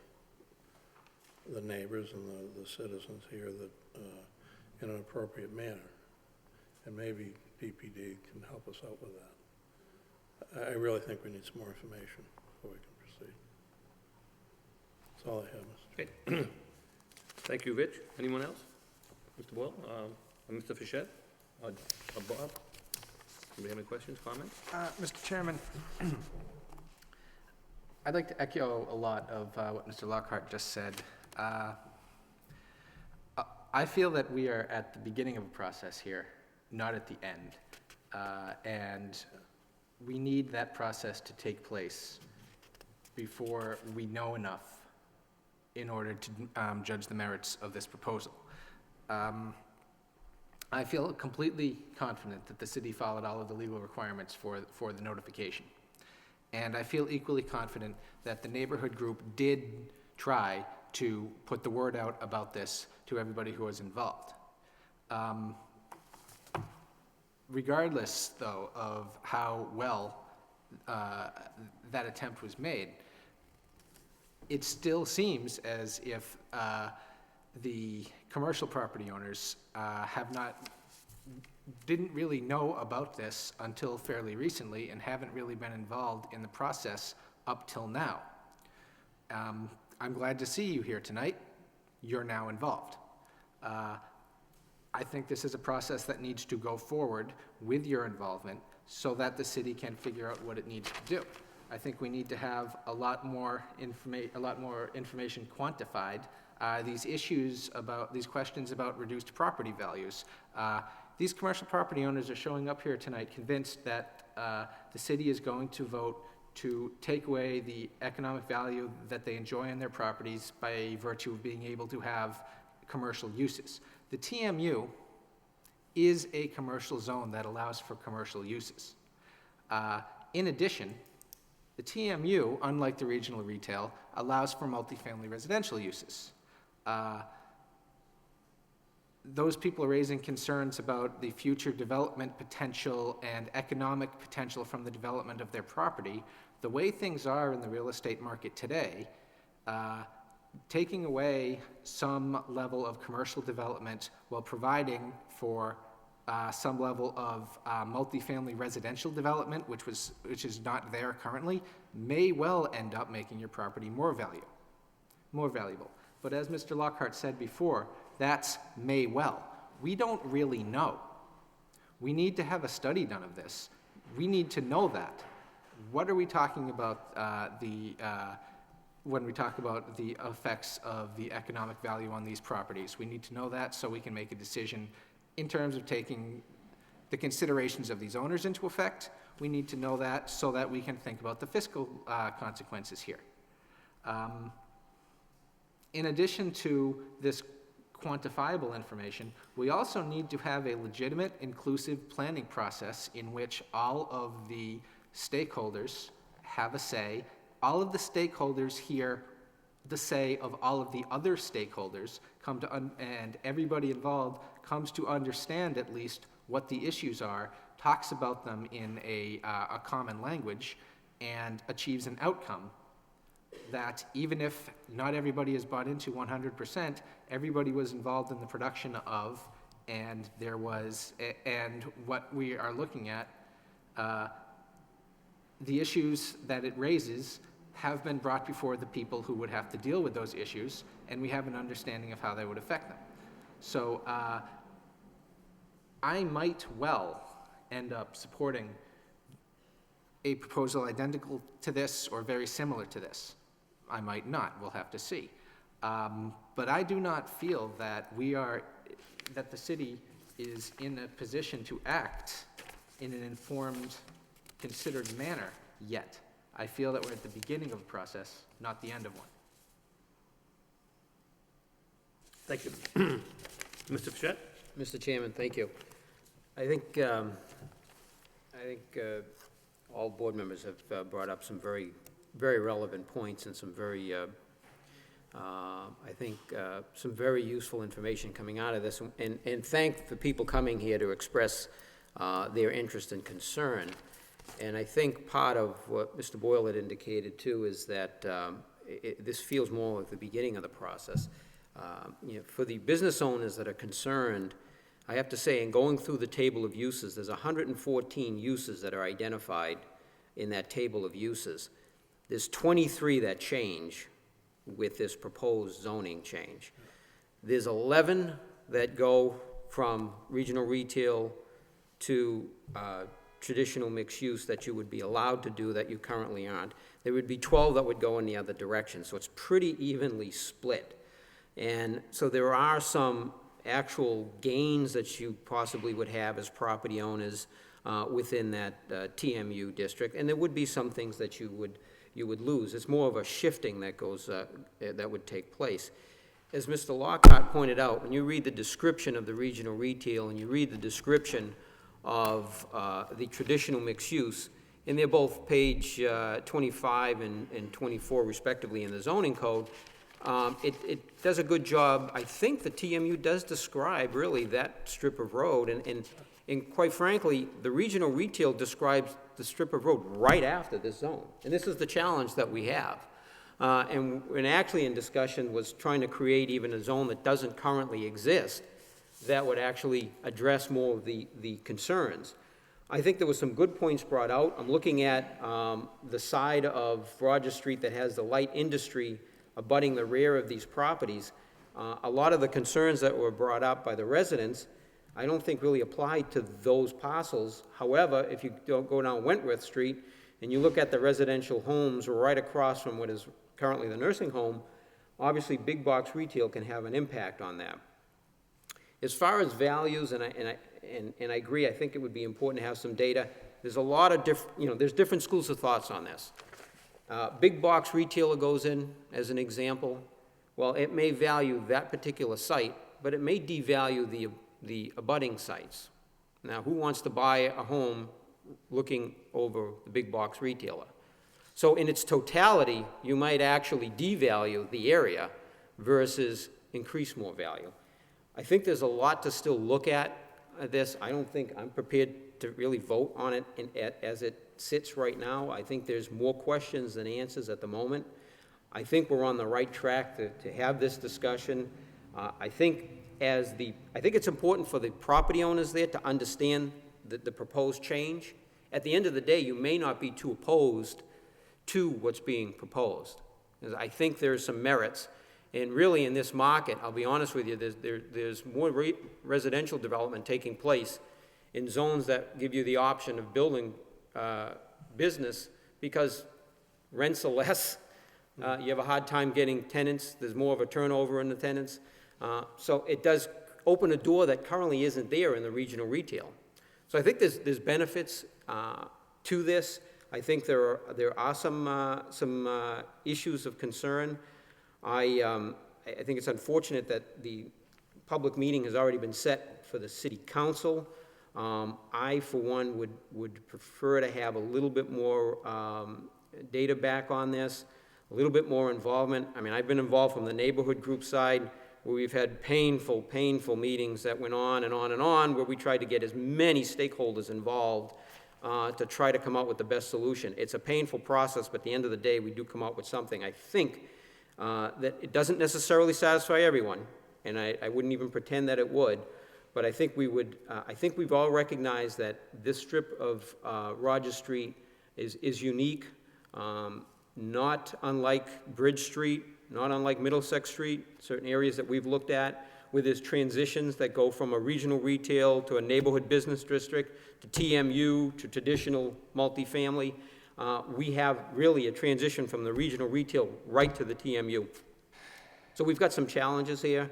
the neighbors and the citizens here that in an appropriate manner. And maybe DPD can help us out with that. I really think we need some more information before we can proceed. That's all I have, Mr. Okay. Thank you, Rich. Anyone else? Mr. Boyle, Mr. Fischett, or Bob? Anybody have any questions, comments? Mr. Chairman, I'd like to echo a lot of what Mr. Lockhart just said. I feel that we are at the beginning of a process here, not at the end. And we need that process to take place before we know enough in order to judge the merits of this proposal. I feel completely confident that the city followed all of the legal requirements for the notification. And I feel equally confident that the neighborhood group did try to put the word out about this to everybody who was involved. Regardless, though, of how well that attempt was made, it still seems as if the commercial property owners didn't really know about this until fairly recently and haven't really been involved in the process up till now. I'm glad to see you here tonight. You're now involved. I think this is a process that needs to go forward with your involvement so that the city can figure out what it needs to do. I think we need to have a lot more information quantified. These questions about reduced property values. These commercial property owners are showing up here tonight convinced that the city is going to vote to take away the economic value that they enjoy on their properties by virtue of being able to have commercial uses. The TMU is a commercial zone that allows for commercial uses. In addition, the TMU, unlike the regional retail, allows for multifamily residential uses. Those people are raising concerns about the future development potential and economic potential from the development of their property. The way things are in the real estate market today, taking away some level of commercial development while providing for some level of multifamily residential development, which is not there currently, may well end up making your property more valuable. But as Mr. Lockhart said before, that's may well. We don't really know. We need to have a study done of this. We need to know that. What are we talking about when we talk about the effects of the economic value on these properties? We need to know that so we can make a decision in terms of taking the considerations of these owners into effect. We need to know that so that we can think about the fiscal consequences here. In addition to this quantifiable information, we also need to have a legitimate, inclusive planning process in which all of the stakeholders have a say. All of the stakeholders hear the say of all of the other stakeholders, and everybody involved comes to understand at least what the issues are, talks about them in a common language, and achieves an outcome that even if not everybody is bought into 100%, everybody was involved in the production of, and what we are looking at, the issues that it raises have been brought before the people who would have to deal with those issues, and we have an understanding of how they would affect them. So I might well end up supporting a proposal identical to this or very similar to this. I might not, we'll have to see. But I do not feel that that the city is in a position to act in an informed, considered manner yet. I feel that we're at the beginning of a process, not the end of one. Thank you. Mr. Fischett? Mr. Chairman, thank you. I think all board members have brought up some very, very relevant points and some very, some very useful information coming out of this. And thank the people coming here to express their interest and concern. And I think part of what Mr. Boyle had indicated too is that this feels more like the beginning of the process. For the business owners that are concerned, I have to say, in going through the table of uses, there's 114 uses that are identified in that table of uses. There's 23 that change with this proposed zoning change. There's 11 that go from regional retail to traditional mixed use that you would be allowed to do that you currently aren't. There would be 12 that would go in the other direction, so it's pretty evenly split. And so there are some actual gains that you possibly would have as property owners within that TMU district, and there would be some things that you would lose. It's more of a shifting that goes that would take place. As Mr. Lockhart pointed out, when you read the description of the regional retail and you read the description of the traditional mixed use, and they're both page 25 and 24 respectively in the zoning code, it does a good job. I think the TMU does describe really that strip of road, and quite frankly, the regional retail describes the strip of road right after this zone. And this is the challenge that we have. And actually in discussion was trying to create even a zone that doesn't currently exist that would actually address more of the concerns. I think there was some good points brought out. I'm looking at the side of Rogers Street that has the light industry abutting the rear of these properties. A lot of the concerns that were brought up by the residents, I don't think really apply to those parcels. However, if you go down Wentworth Street and you look at the residential homes right across from what is currently the nursing home, obviously big box retail can have an impact on that. As far as values, and I agree, I think it would be important to have some data. There's a lot of there's different schools of thoughts on this. Big box retailer goes in as an example. Well, it may value that particular site, but it may devalue the abutting sites. Now, who wants to buy a home looking over the big box retailer? So in its totality, you might actually devalue the area versus increase more value. I think there's a lot to still look at this. I don't think I'm prepared to really vote on it as it sits right now. I think there's more questions than answers at the moment. I think we're on the right track to have this discussion. I think it's important for the property owners there to understand the proposed change. At the end of the day, you may not be too opposed to what's being proposed. I think there's some merits. And really in this market, I'll be honest with you, there's more residential development taking place in zones that give you the option of building business because rents are less. You have a hard time getting tenants. There's more of a turnover in the tenants. So it does open a door that currently isn't there in the regional retail. So I think there's benefits to this. I think there are some issues of concern. I think it's unfortunate that the public meeting has already been set for the city council. I, for one, would prefer to have a little bit more data back on this, a little bit more involvement. I mean, I've been involved from the neighborhood group side, where we've had painful meetings that went on and on and on, where we tried to get as many stakeholders involved to try to come out with the best solution. It's a painful process, but at the end of the day, we do come out with something. I think that it doesn't necessarily satisfy everyone, and I wouldn't even pretend that it would, but I think I think we've all recognized that this strip of Rogers Street is unique, not unlike Bridge Street, not unlike Middlesex Street, certain areas that we've looked at, where there's transitions that go from a regional retail to a neighborhood business district, to TMU, to traditional multifamily. We have really a transition from the regional retail right to the TMU. So we've got some challenges here.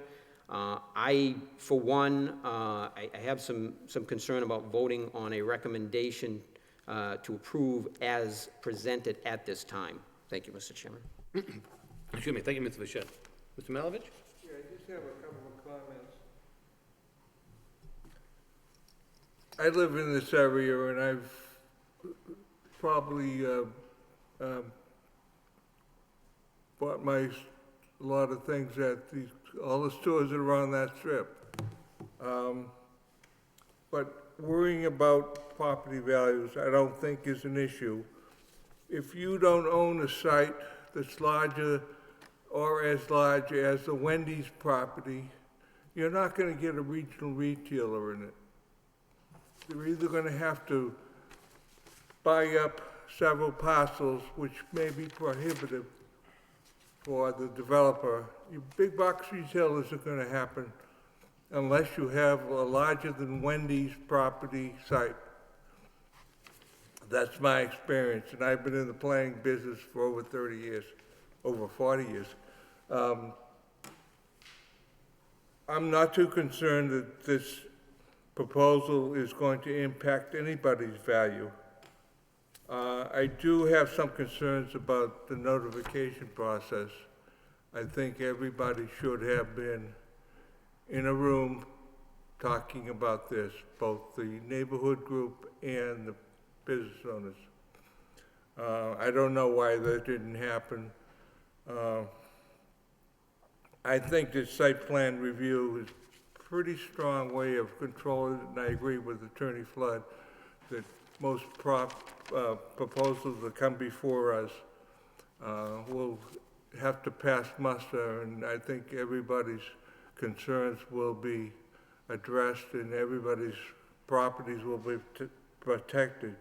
For one, I have some concern about voting on a recommendation to approve as presented at this time. Thank you, Mr. Chairman. Excuse me, thank you, Mr. Bichette. Mr. Malovich? Yeah, I just have a couple of comments. I live in this area and I've probably bought a lot of things at all the stores that are on that strip. But worrying about property values, I don't think is an issue. If you don't own a site that's larger or as large as the Wendy's property, you're not going to get a regional retailer in it. You're either going to have to buy up several parcels, which may be prohibitive, for the developer. Your big box retailers are gonna happen unless you have a larger than Wendy's property site. That's my experience, and I've been in the planning business for over 30 years, over 40 years. I'm not too concerned that this proposal is going to impact anybody's value. I do have some concerns about the notification process. I think everybody should have been in a room talking about this, both the neighborhood group and the business owners. I don't know why that didn't happen. I think the site plan review is a pretty strong way of controlling it, and I agree with Attorney Flood that most proposals that come before us will have to pass muster, and I think everybody's concerns will be addressed and everybody's properties will be protected.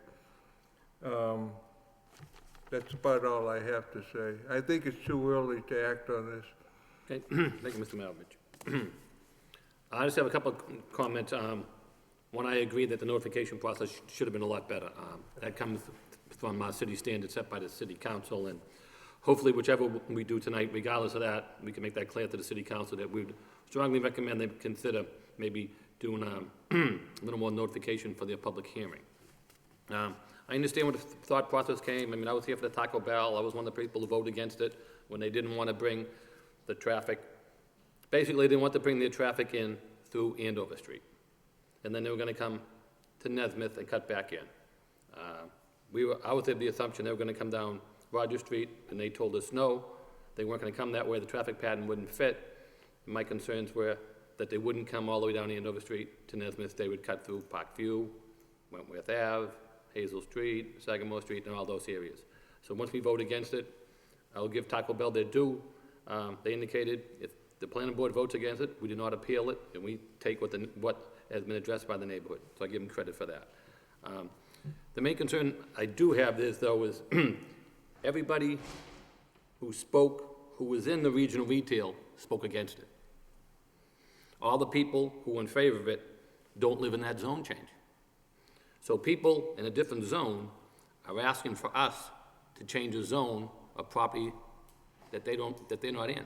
That's about all I have to say. I think it's too early to act on this. Okay, thank you, Mr. Malovich. I just have a couple of comments. One, I agree that the notification process should have been a lot better. That comes from city standards set by the city council, and hopefully whichever we do tonight, regardless of that, we can make that clear to the city council that we would strongly recommend they consider maybe doing a little more notification for their public hearing. I understand where the thought process came. I mean, I was here for the Taco Bell. I was one of the people who voted against it when they didn't want to bring the traffic. Basically, they didn't want to bring their traffic in through Andover Street. And then they were going to come to Nesmith and cut back in. I was of the assumption they were going to come down Roger Street, and they told us no, they weren't going to come that way. The traffic pattern wouldn't fit. My concerns were that they wouldn't come all the way down Andover Street to Nesmith. They would cut through Parkview, Wentworth Ave, Hazel Street, Sagamore Street, and all those areas. So once we vote against it, I'll give Taco Bell their due. They indicated if the planning board votes against it, we do not appeal it, and we take what has been addressed by the neighborhood. So I give them credit for that. The main concern I do have is, though, is everybody who spoke, who was in the regional retail, spoke against it. All the people who were in favor of it don't live in that zone change. So people in a different zone are asking for us to change a zone of property that they're not in.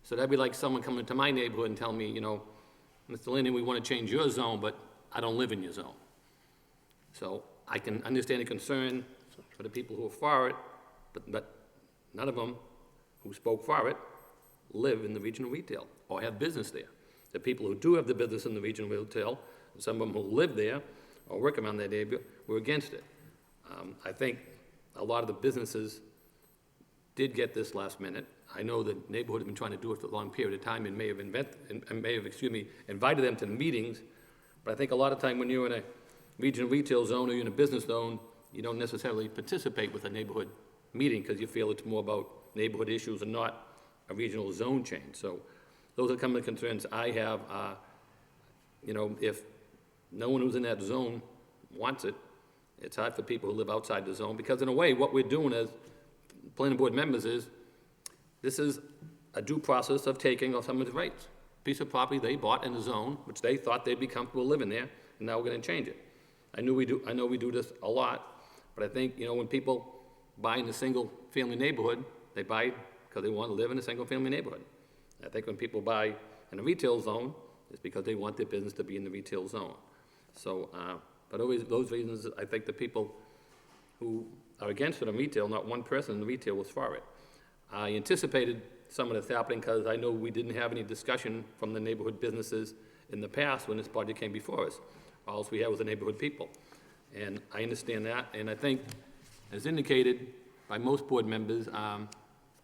So that'd be like someone coming to my neighborhood and telling me, you know, Mr. Linden, we want to change your zone, but I don't live in your zone. So I can understand the concern for the people who are for it, but none of them who spoke for it live in the regional retail or have business there. The people who do have the business in the regional retail, some of them who live there or work around that area, were against it. I think a lot of the businesses did get this last minute. I know the neighborhood has been trying to do it for a long period of time and may have invited them to meetings, but I think a lot of time when you're in a regional retail zone or you're in a business zone, you don't necessarily participate with a neighborhood meeting because you feel it's more about neighborhood issues and not a regional zone change. So those are some of the concerns I have. You know, if no one who's in that zone wants it, it's hard for people who live outside the zone, because in a way, what we're doing as planning board members is, this is a due process of taking of someone's rights. Piece of property they bought in the zone, which they thought they'd be comfortable living there, and now we're gonna change it. I know we do this a lot, but I think, you know, when people buy in a single-family neighborhood, they buy because they want to live in a single-family neighborhood. I think when people buy in a retail zone, it's because they want their business to be in the retail zone. So, but always those reasons, I think the people who are against it in retail, not one person in the retail was for it. I anticipated some of this happening because I know we didn't have any discussion from the neighborhood businesses in the past when this project came before us. All we had was the neighborhood people. And I understand that, and I think, as indicated by most board members, a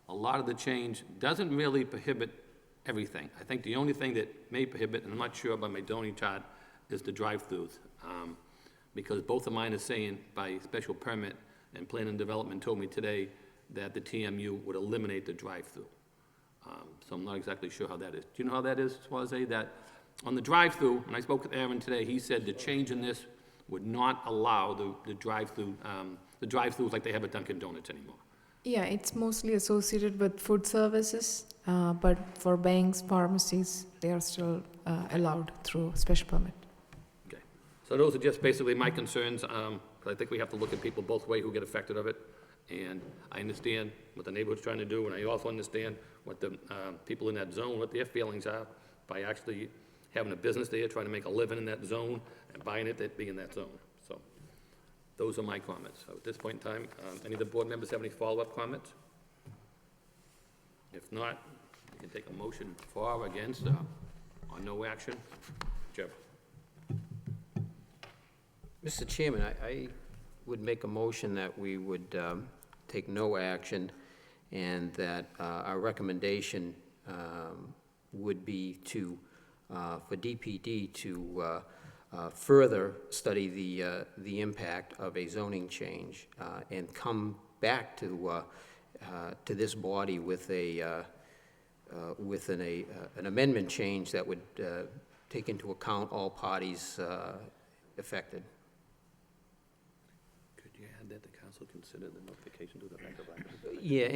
lot of the change doesn't really prohibit everything. I think the only thing that may prohibit, and I'm not sure by my zoning chart, is the drive-throughs. Because both of mine are saying by special permit, and Plan and Development told me today that the TMU would eliminate the drive-through. So I'm not exactly sure how that is. Do you know how that is, Suarez? That on the drive-through, when I spoke with Aaron today, he said the change in this would not allow the drive-throughs like they have at Dunkin' Donuts anymore. Yeah, it's mostly associated with food services, but for banks, pharmacies, they are still allowed through special permit. Okay. So those are just basically my concerns. 'Cause I think we have to look at people both ways who get affected of it. And I understand what the neighborhood's trying to do, and I also understand what the people in that zone, what their feelings are by actually having a business there, trying to make a living in that zone, and buying it, that be in that zone. So those are my comments. So at this point in time, any of the board members have any follow-up comments? If not, you can take a motion for or against, or no action. Jeff? Mr. Chairman, I would make a motion that we would take no action, and that our recommendation would be to, for DPD to further study the impact of a zoning change and come back to this body with an amendment change that would take into account all parties affected. Could you add that the council consider the notification to the effect of Yeah,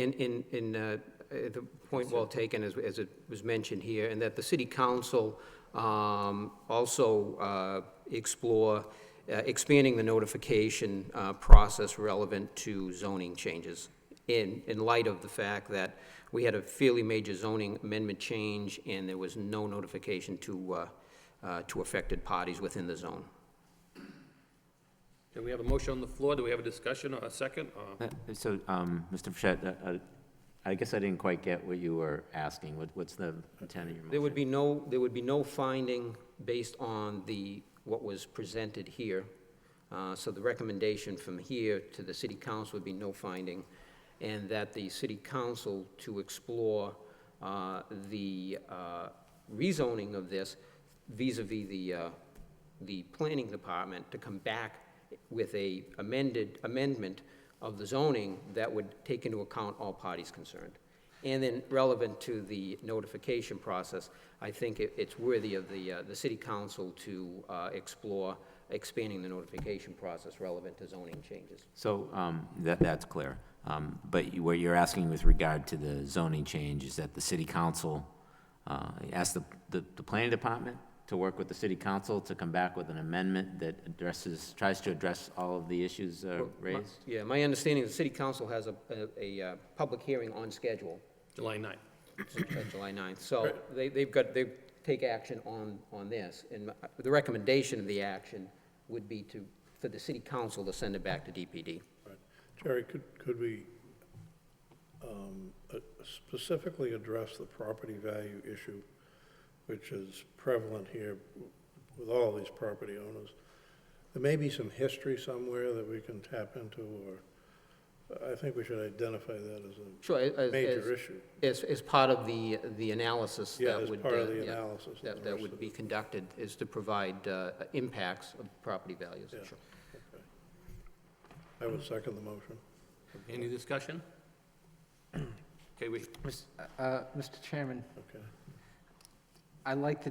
the point well taken, as it was mentioned here, and that the city council also explore expanding the notification process relevant to zoning changes in light of the fact that we had a fairly major zoning amendment change and there was no notification to affected parties within the zone. Do we have a motion on the floor? Do we have a discussion or a second? So, Mr. Frechette, I guess I didn't quite get what you were asking. What's the intent of your motion? There would be no finding based on what was presented here. So the recommendation from here to the city council would be no finding, and that the city council to explore the rezoning of this vis-a-vis the planning department to come back with a amendment of the zoning that would take into account all parties concerned. And then relevant to the notification process, I think it's worthy of the city council to explore expanding the notification process relevant to zoning changes. So that's clear. But what you're asking with regard to the zoning change is that the city council ask the planning department to work with the city council to come back with an amendment that tries to address all of the issues raised? My understanding is the city council has a public hearing on schedule. July 9th. July 9th. So they take action on this. And the recommendation of the action would be for the city council to send it back to DPD. Right. Jerry, could we specifically address the property value issue, which is prevalent here with all these property owners? There may be some history somewhere that we can tap into, or I think we should identify that as a major issue. As part of the analysis that would part of the analysis that would be conducted, is to provide impacts of property values. Yeah. Okay. I would second the motion. Any discussion? Okay, Mr. Chairman. Okay. I like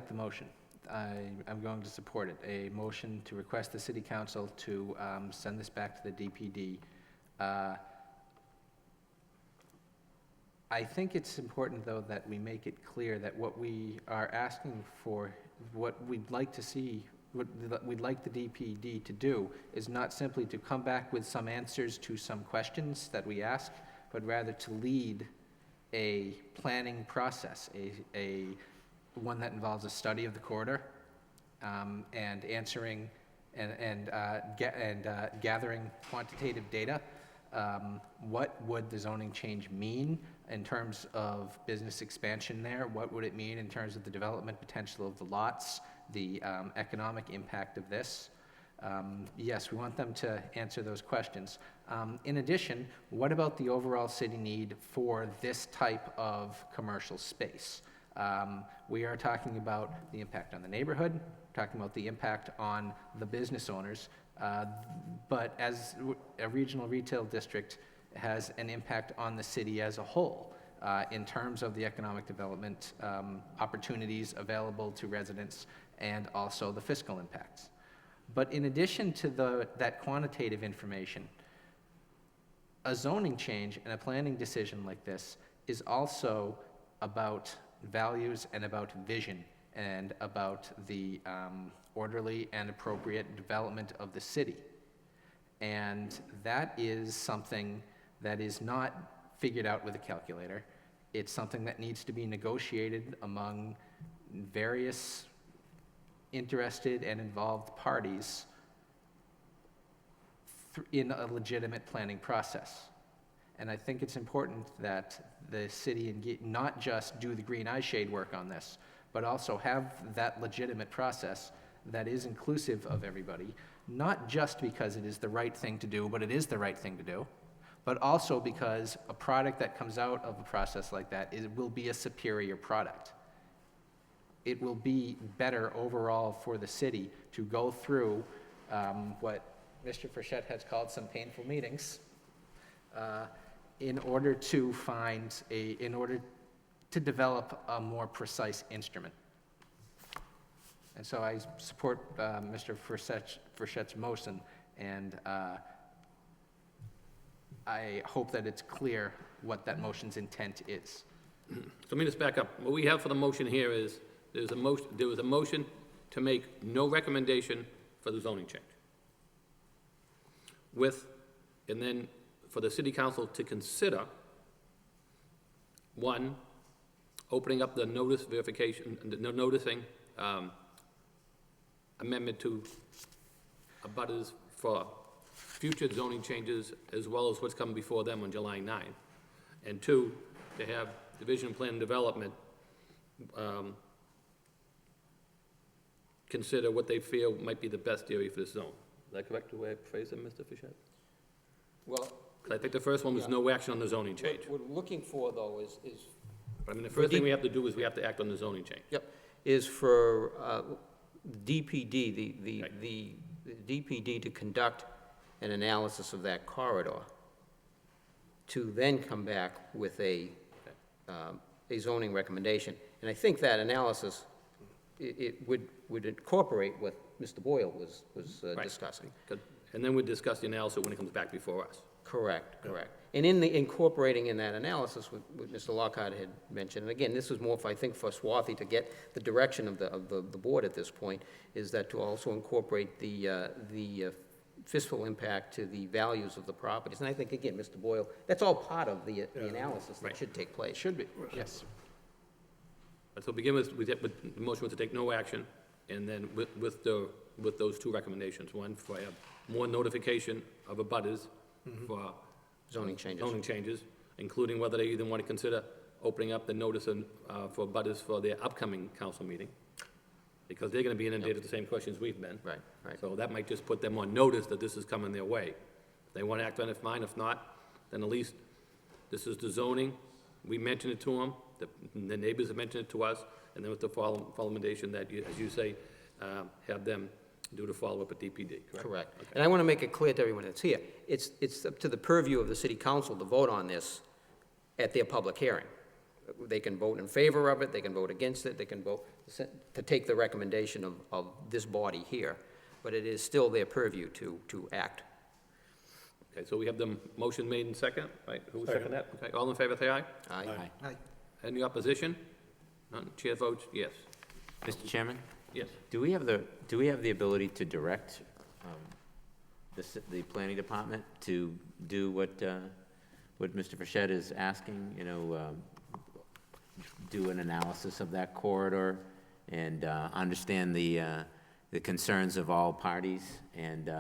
the motion. I'm going to support it. A motion to request the city council to send this back to the DPD. I think it's important, though, that we make it clear that what we are asking for, what we'd like to see, what we'd like the DPD to do, is not simply to come back with some answers to some questions that we ask, but rather to lead a planning process, one that involves a study of the corridor, and answering and gathering quantitative data. What would the zoning change mean in terms of business expansion there? What would it mean in terms of the development potential of the lots, the economic impact of this? Yes, we want them to answer those questions. In addition, what about the overall city need for this type of commercial space? We are talking about the impact on the neighborhood, talking about the impact on the business owners, but as a regional retail district has an impact on the city as a whole in terms of the economic development opportunities available to residents and also the fiscal impacts. But in addition to that quantitative information, a zoning change and a planning decision like this is also about values and about vision and about the orderly and appropriate development of the city. And that is something that is not figured out with a calculator. It's something that needs to be negotiated among various interested and involved parties in a legitimate planning process. And I think it's important that the city not just do the green eye shade work on this, but also have that legitimate process that is inclusive of everybody, not just because it is the right thing to do, but it is the right thing to do, but also because a product that comes out of a process like that will be a superior product. It will be better overall for the city to go through what Mr. Frechette has called some painful meetings in order to develop a more precise instrument. And so I support Mr. Frechette's motion, and I hope that it's clear what that motion's intent is. So let me just back up. What we have for the motion here is, there was a motion to make no recommendation for the zoning change. And then for the city council to consider, one, opening up the notice verification, the noticing amendment to abutters for future zoning changes, as well as what's coming before them on July 9. And two, to have Division of Plan and Development consider what they feel might be the best area for this zone. Is that correct, the way I phrased it, Mr. Fischette? Well, I think the first one was no action on the zoning change. what we're looking for, though, is I mean, the first thing we have to do is we have to act on the zoning change. Yep, is for DPD, the DPD to conduct an analysis of that corridor, to then come back with a zoning recommendation. And I think that analysis, it would incorporate what Mr. Boyle was discussing. Good. And then we discuss the analysis when it comes back before us. Correct, correct. And in the incorporating in that analysis, what Mr. Lockhart had mentioned, and again, this was more, I think, for Swarthy to get the direction of the board at this point, is that to also incorporate the fiscal impact to the values of the properties. And I think, again, Mr. Boyle, that's all part of the analysis that should take place. Should be, yes. So begin with the motion was to take no action, and then with those two recommendations. One, for more notification of abutters for zoning changes, including whether they even want to consider opening up the notice for abutters for their upcoming council meeting, because they're going to be inundated with the same questions we've been. Right, right. So that might just put them on notice that this is coming their way. If they want to act on it, fine. If not, then at least this is the zoning. We mentioned it to them. The neighbors have mentioned it to us, and then with the recommendation that, as you say, have them do the follow-up at DPD, correct? Correct. Okay. And I want to make it clear to everyone that's here, it's up to the purview of the city council to vote on this at their public hearing. They can vote in favor of it, they can vote against it, they can vote to take the recommendation of this body here, but it is still their purview to act. Okay, so we have the motion made in second, right? Who was second that? Okay, all in favor, say aye. Aye. Aye. Any opposition? None. Chair votes yes. Mr. Chairman? Yes. Do we have the ability to direct the planning department to do what Mr. Frechette is asking? You know, do an analysis of that corridor and understand the concerns of all parties and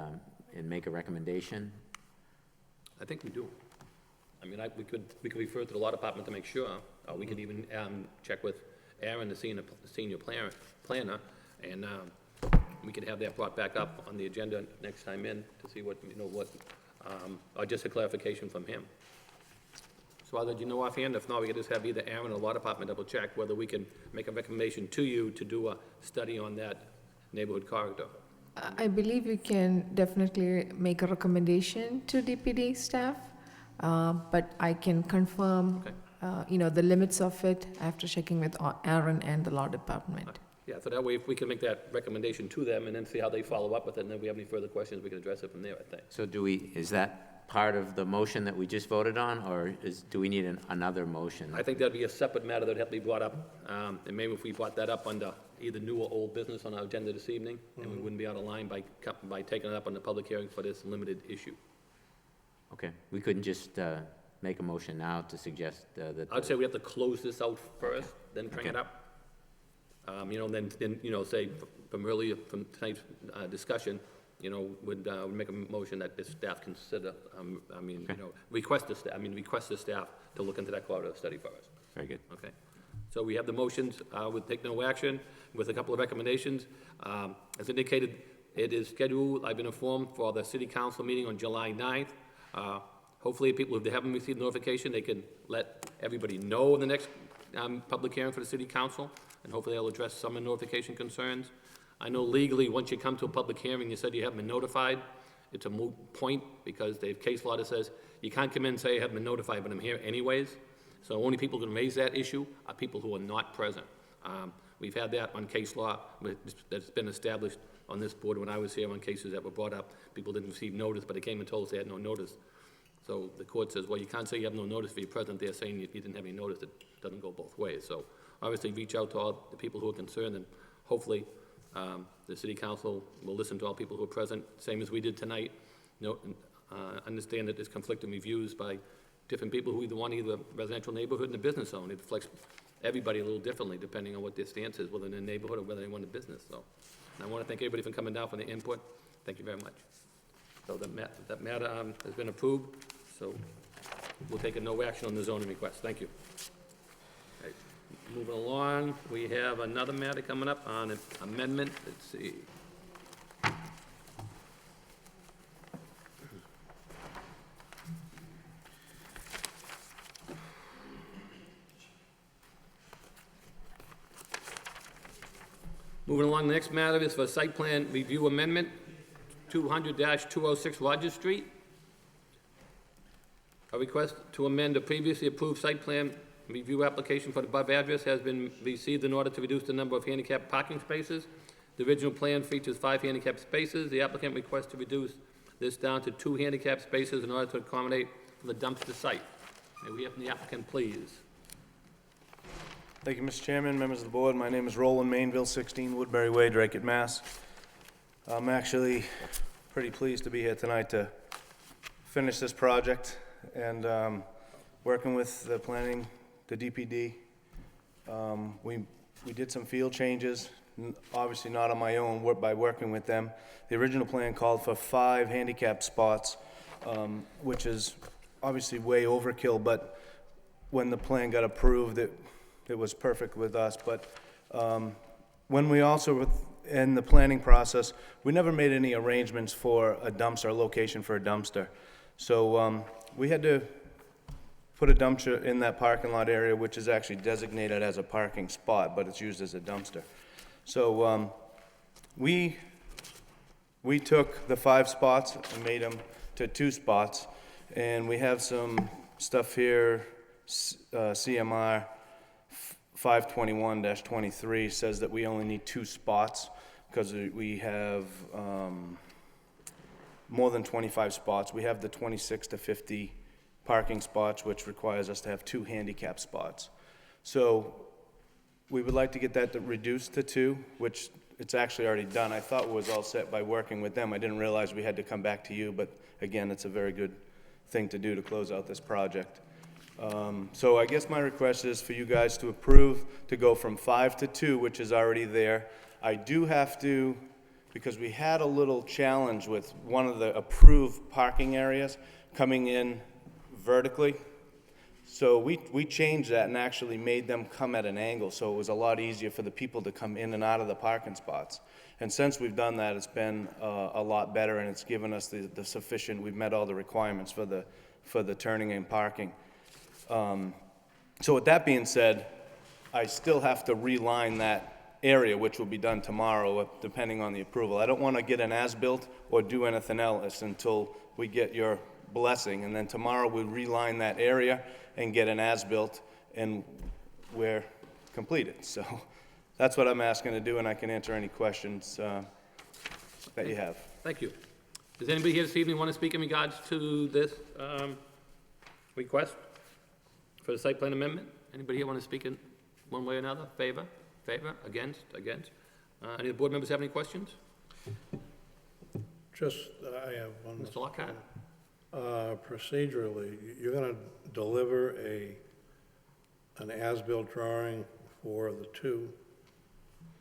make a recommendation? I think we do. I mean, we could refer to the law department to make sure. We could even check with Aaron, the senior planner, and we could have that brought back up on the agenda next time in to see what, or just a clarification from him. So either, do you know offhand? If not, we could just have either Aaron or the law department double check whether we can make a recommendation to you to do a study on that neighborhood corridor. I believe you can definitely make a recommendation to DPD staff, but I can confirm, the limits of it after checking with Aaron and the law department. Yeah, so that way, if we can make that recommendation to them and then see how they follow up with it, and then if we have any further questions, we can address it from there, I think. So is that part of the motion that we just voted on, or do we need another motion? I think that'd be a separate matter that'd have to be brought up, and maybe if we brought that up under either new or old business on our agenda this evening, and we wouldn't be out of line by taking it up on the public hearing for this limited issue. Okay, we couldn't just make a motion now to suggest that... I'd say we have to close this out first, then bring it Okay. up. You know, then, you know, say from earlier, from tonight's discussion, you know, would make a motion that the staff consider, you know, request the staff to look into that corridor study for us. Very good. Okay. So we have the motions, we'll take no action with a couple of recommendations. As indicated, it is scheduled, I've been informed, for the city council meeting on July 9th. Hopefully, people, if they haven't received notification, they can let everybody know in the next public hearing for the city council, and hopefully they'll address some of the notification concerns. I know legally, once you come to a public hearing, you said you haven't been notified, it's a moot point, because they have case law that says you can't come in and say I haven't been notified, but I'm here anyways. So only people who can raise that issue are people who are not present. We've had that on case law that's been established on this board. When I was here on cases that were brought up, people didn't receive notice, but they came and told us they had no notice. So the court says, well, you can't say you have no notice if you're present there saying you didn't have any notice. It doesn't go both ways. So obviously reach out to all the people who are concerned, and hopefully the city council will listen to all people who are present, same as we did tonight. Understand that there's conflicting reviews by different people who either want either residential neighborhood and a business zone. It reflects everybody a little differently depending on what their stance is, whether in a neighborhood or whether they want a business. So, and I want to thank everybody for coming down for the input. Thank you very much. So that matter has been approved, so we'll take a no action on the zoning request. Thank you. Right. Moving along, we have another matter coming up on an amendment. Let's see. Moving along, the next matter is for site plan review amendment, 200-206 Rogers Street. A request to amend a previously approved site plan review application for the above address has been received in order to reduce the number of handicap parking spaces. The original plan features 5 handicap spaces. The applicant requests to reduce this down to 2 handicap spaces in order to accommodate for the dumpster site. May we have the applicant, please? Thank you, Mr. Chairman, members of the board. My name is Roland Mainville, 16 Woodbury Way, Drake, Mass. I'm actually pretty pleased to be here tonight to finish this project, and working with the planning, the DPD. We did some field changes, obviously not on my own, by working with them. The original plan called for 5 handicap spots, which is obviously way overkill, but when the plan got approved, it was perfect with us. But when we also, in the planning process, we never made any arrangements for a dumpster, a location for a dumpster. So we had to put a dumpster in that parking lot area, which is actually designated as a parking spot, but it's used as a dumpster. So we took the 5 spots and made them to 2 spots, and we have some stuff here, CMR 521-23 says that we only need 2 spots because we have more than 25 spots. We have the 26 to 50 parking spots, which requires us to have 2 handicap spots. So we would like to get that reduced to 2, which it's actually already done. I thought it was all set by working with them. I didn't realize we had to come back to you, but again, it's a very good thing to do to close out this project. So I guess my request is for you guys to approve to go from 5 to 2, which is already there. I do have to, because we had a little challenge with one of the approved parking areas coming in vertically. So we changed that and actually made them come at an angle, so it was a lot easier for the people to come in and out of the parking spots. And since we've done that, it's been a lot better, and it's given us the sufficient, we've met all the requirements for the turning and parking. So with that being said, I still have to reline that area, which will be done tomorrow, depending on the approval. I don't want to get an as-built or do anything else until we get your blessing, and then tomorrow we'll reline that area and get an as-built, and we're completed. So that's what I'm asking to do, and I can answer any questions that you have. Thank you. Does anybody here this evening want to speak in regards to this request for the site plan amendment? Anybody here want to speak in one way or another? Favor? Favor? Against? Against? Any of the board members have any questions? Just, I have one. Mr. Lockhart? Procedurally, you're gonna deliver an as-built drawing for the 2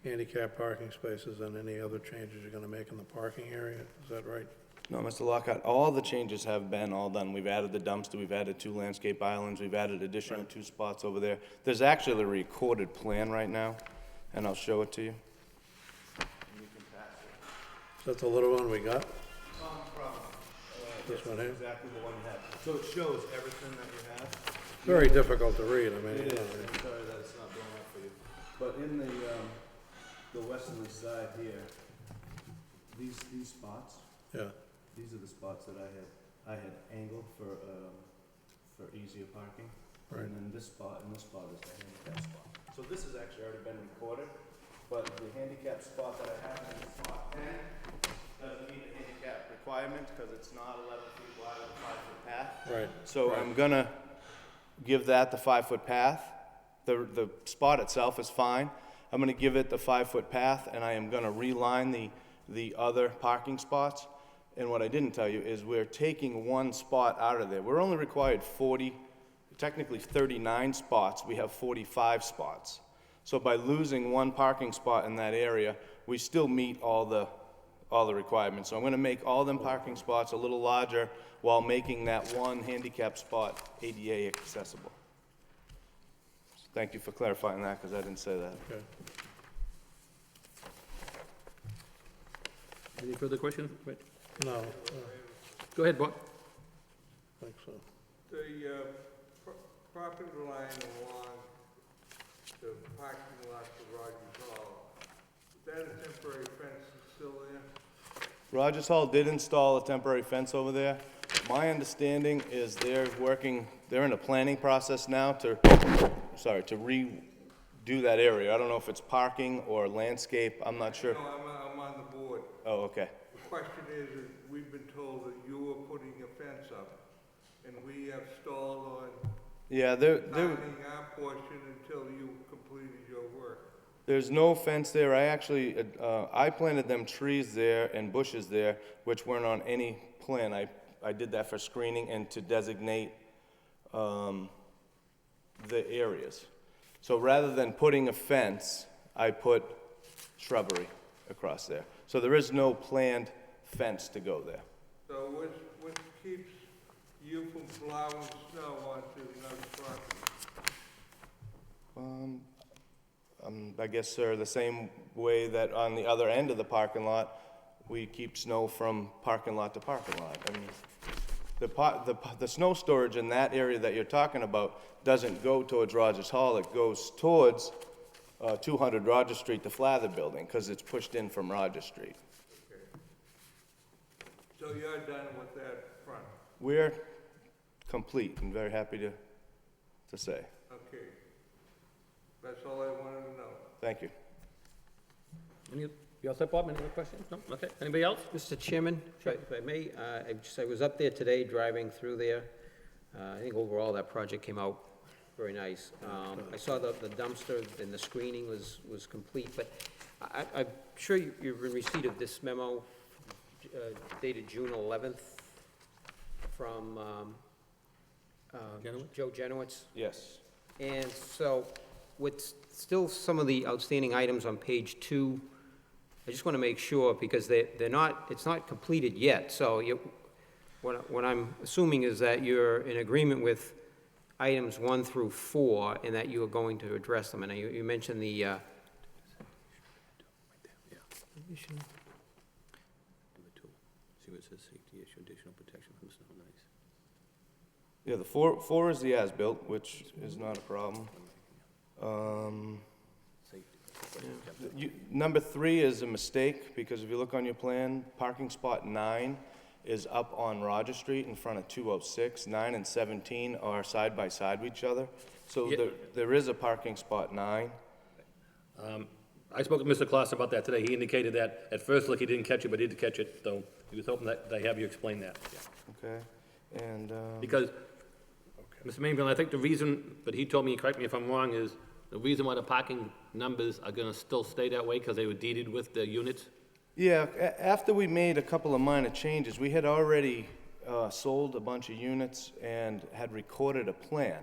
handicap parking spaces and any other changes you're gonna make in the parking area, is that right? No, Mr. Lockhart, all the changes have been all done. We've added the dumpster, we've added 2 landscape islands, we've added additional 2 spots over there. There's actually a recorded plan right now, and I'll show it to you. Is that the little one we got? This one here? Exactly the one you have. So it shows everything that you have. Very difficult to read, I mean. It is, I'm sorry that it's not blowing up for you. But in the westerly side here, these spots, Yeah, these are the spots that I had angled for easier parking. Right. And then this spot and this spot is the handicap spot. So this has actually already been recorded, but the handicap spot that I have in spot 10 doesn't meet the handicap requirement because it's not 11 feet wide with a 5-foot path. right. So I'm gonna give that the 5-foot path. The spot itself is fine. I'm gonna give it the 5-foot path, and I am gonna reline the other parking spots. And what I didn't tell you is we're taking 1 spot out of there. We're only required technically 39 spots. We have 45 spots. So by losing 1 parking spot in that area, we still meet all the requirements. So I'm gonna make all them parking spots a little larger while making that 1 handicap spot ADA accessible. So thank you for clarifying that, because I didn't say that. Okay. Any further questions? Wait. No, Go ahead, Bob. I think so. The property line along the parking lot for Rogers Hall, is that a temporary fence that's still there? Rogers Hall did install a temporary fence over there. My understanding is they're in a planning process now to redo that area. I don't know if it's parking or landscape, I'm not sure. No, I'm on the board. Oh, okay. The question is we've been told that you were putting a fence up, and we have stalled on Yeah, timing our portion until you completed your work. there's no fence there. I planted them trees there and bushes there, which weren't on any plan. I did that for screening and to designate the areas. So rather than putting a fence, I put shrubbery across there. So there is no planned fence to go there. So what keeps you from plowing snow onto another property? I guess, sir, the same way that on the other end of the parking lot, we keep snow from parking lot to parking lot. I mean, the snow storage in that area that you're talking about doesn't go towards Rogers Hall. It goes towards 200 Rogers Street, the Flather Building, because it's pushed in from Rogers Street. Okay. So you're done with that front? We're complete and very happy to say. Okay. That's all I wanted to know. Thank you. You all set, Bob? Any other questions? No? Okay. Anybody else? Mr. Chairman, if I may, I was up there today, driving through there. I think overall that project came out very nice. I saw the dumpster and the screening was complete, but I'm sure you're in receipt of this memo dated June 11th from Joe Genowitz. Yes. And so, with still some of the outstanding items on page 2, I just want to make sure, because it's not completed yet, so what I'm assuming is that you're in agreement with items 1 through 4, and that you are going to address them, and you mentioned the, Number 2. See what it says, safety issue, additional protection from snow and ice. Yeah, the 4 is the as-built, which is not a problem. Number 3 is a mistake, because if you look on your plan, parking spot 9 is up on Rogers Street in front of 206. 9 and 17 are side by side with each other. So Yeah. there is a parking spot 9. I spoke with Mr. Clausen about that today. He indicated that at first look he didn't catch it, but he did catch it, so he was hoping that they have you explain that. Okay, and, Because, Mr. Mainville, I think the reason, but he told me, correct me if I'm wrong, is the reason why the parking numbers are gonna still stay that way, because they were deeded with the units? yeah, after we made a couple of minor changes, we had already sold a bunch of units and had recorded a plan.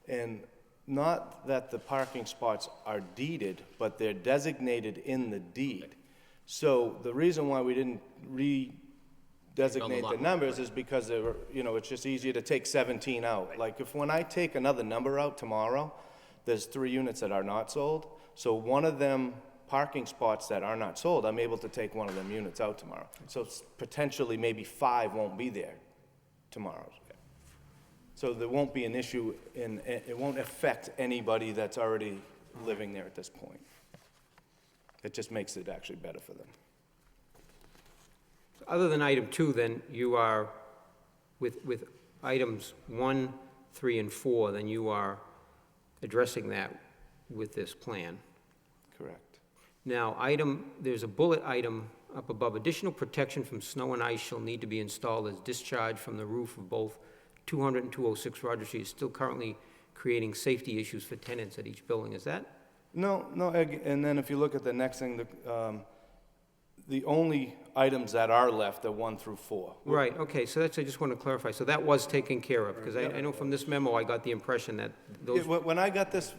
And not that the parking spots are deeded, but they're designated in the deed. So the reason why we didn't redesignate the numbers is because they were, you know, it's just easier to take 17 out. Like if when I take another number out tomorrow, there's 3 units that are not sold. So one of them parking spots that are not sold, I'm able to take one of them units out tomorrow. So potentially maybe 5 won't be there tomorrow. So there won't be an issue in, it won't affect anybody that's already living there at this point. It just makes it actually better for them. Other than item 2, then, you are, with items 1, 3, and 4, then you are addressing that with this plan. Correct. Now, there's a bullet item up above, additional protection from snow and ice shall need to be installed as discharge from the roof of both 200 and 206 Roger Street, is still currently creating safety issues for tenants at each building. Is that? No, and then if you look at the next thing, the only items that are left are 1 through 4. Right, okay, so that's, I just want to clarify. So that was taken care of, because I know from this memo, I got the impression that those... Yeah, when I got this,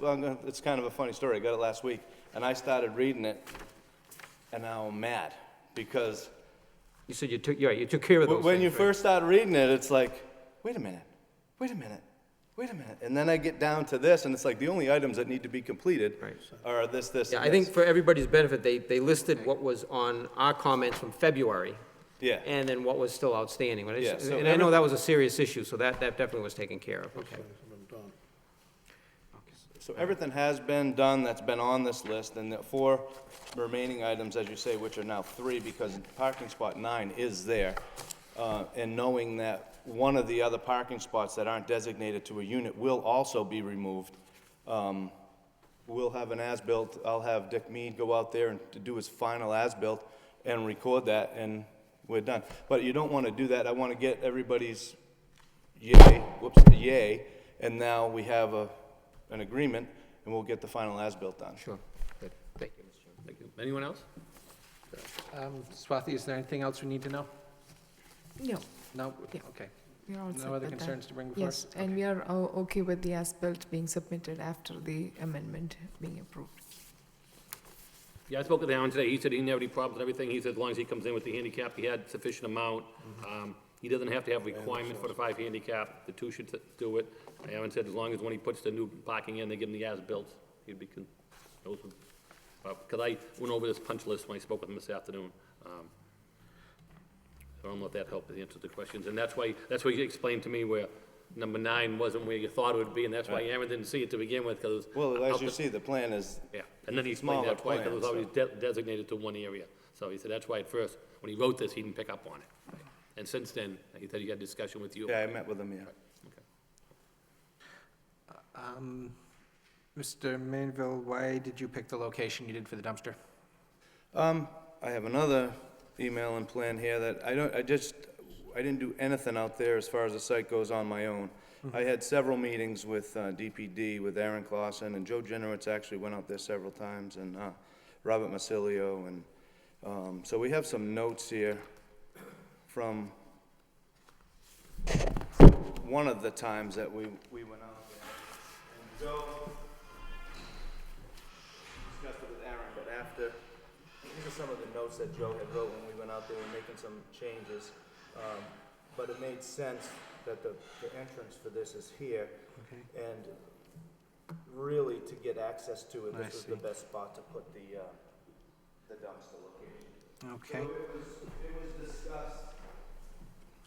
it's kind of a funny story, I got it last week, and I started reading it, and now I'm mad, because... You said you took care of those When things, you right? first start reading it, it's like, wait a minute. And then I get down to this, and it's like the only items that need to be completed are this, Yeah, and I think this. for everybody's benefit, they listed what was on our comments from February. Yeah. And then what was still outstanding. But Yeah, so and I know that was a serious issue, so that definitely was taken care of, okay. So everything has been done that's been on this list, and the 4 remaining items, as you say, which are now 3, because parking spot 9 is there, and knowing that one of the other parking spots that aren't designated to a unit will also be removed. We'll have an as-built, I'll have Dick Mead go out there and to do his final as-built and record that, and we're done. But you don't want to do that, I want to get everybody's yay, and now we have an agreement, and we'll get the final as-built done. Sure, good, thank you, Mr. Chairman. Thank you. Anyone else? Swati, is there anything else we need to know? No. No? Yeah. Okay. We are all set No other with that. concerns to bring before us? Yes, and we are okay with the as-built being submitted after the amendment being approved. Yeah, I spoke with Aaron today. He said he didn't have any problems with everything. He said as long as he comes in with the handicap, he had sufficient amount. He doesn't have to have requirement for the 5 handicap. The 2 should do it. Aaron said as long as when he puts the new parking in, they give him the as-built, he'd be, because I went over this punch list when I spoke with him this afternoon. So I don't know if that helped answer the questions. And that's why he explained to me where number 9 wasn't where you thought it would be, and that's why Aaron didn't see it to begin with, because... Well, as you see, the plan is... Yeah, and then he explained that twice, because it was always designated to one area. So he said that's why at first, when he wrote this, he didn't pick up on it. And since then, he said he had a discussion with you. Yeah, I met with him, yeah. Mr. Mainville, why did you pick the location you did for the dumpster? I have another email and plan here that I didn't do anything out there as far as the site goes on my own. I had several meetings with DPD, with Aaron Clausen, and Joe Generowitz actually went out there several times, and Robert Masilio, and so we have some notes here from one of the times that we went out there. And Joe discussed it with Aaron, but after, these are some of the notes that Joe had wrote when we went out there, we were making some changes. But it made sense that the entrance for this is here. Okay. And really, to get access to it, I this was see. the best spot to put the dumpster location. Okay. So it was discussed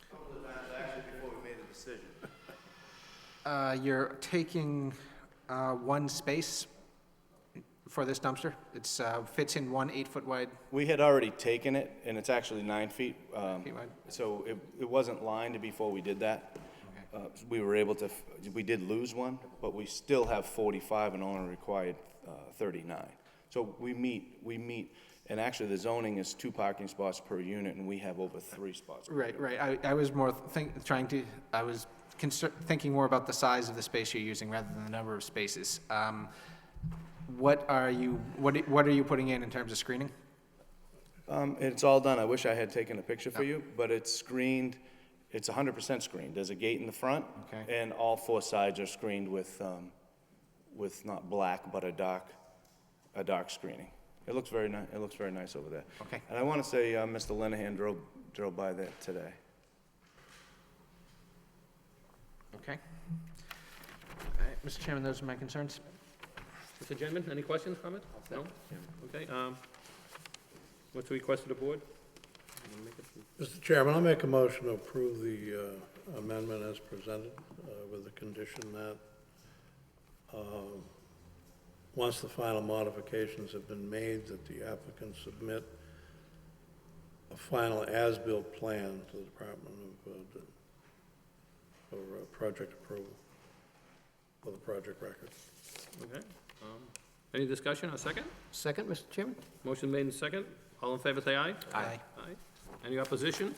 a couple of times, actually, before we made the decision. You're taking 1 space for this dumpster? It fits in 1 8-foot wide? We had already taken it, and it's actually 9 feet. Feet wide? So it wasn't lined before we did that. Okay. We were able to, we did lose one, but we still have 45 and only required 39. So we meet, and actually the zoning is 2 parking spots per unit, and we have over 3 spots. per Right, unit. right. I was more thinking more about the size of the space you're using rather than the number of spaces. What are you putting in terms of screening? It's all done. I wish I had taken a picture for you, but it's screened, it's 100% screened. There's a gate in the front, Okay. and all 4 sides are screened with not black, but a dark screening. It looks very nice, over there. Okay. And I want to say, Mr. Linehan drove by that today. Okay. All right, Mr. Chairman, those are my concerns. Mr. Gentleman, any questions, comments? No? Okay, what's the request of the board? Mr. Chairman, I'll make a motion to approve the amendment as presented with the condition that once the final modifications have been made, that the applicant submit a final as-built plan to the Department for project approval for the project record. Okay. Any discussion, a second? Second, Mr. Chairman? Motion made and second. All in favor, say aye. Aye. Aye. Any opposition?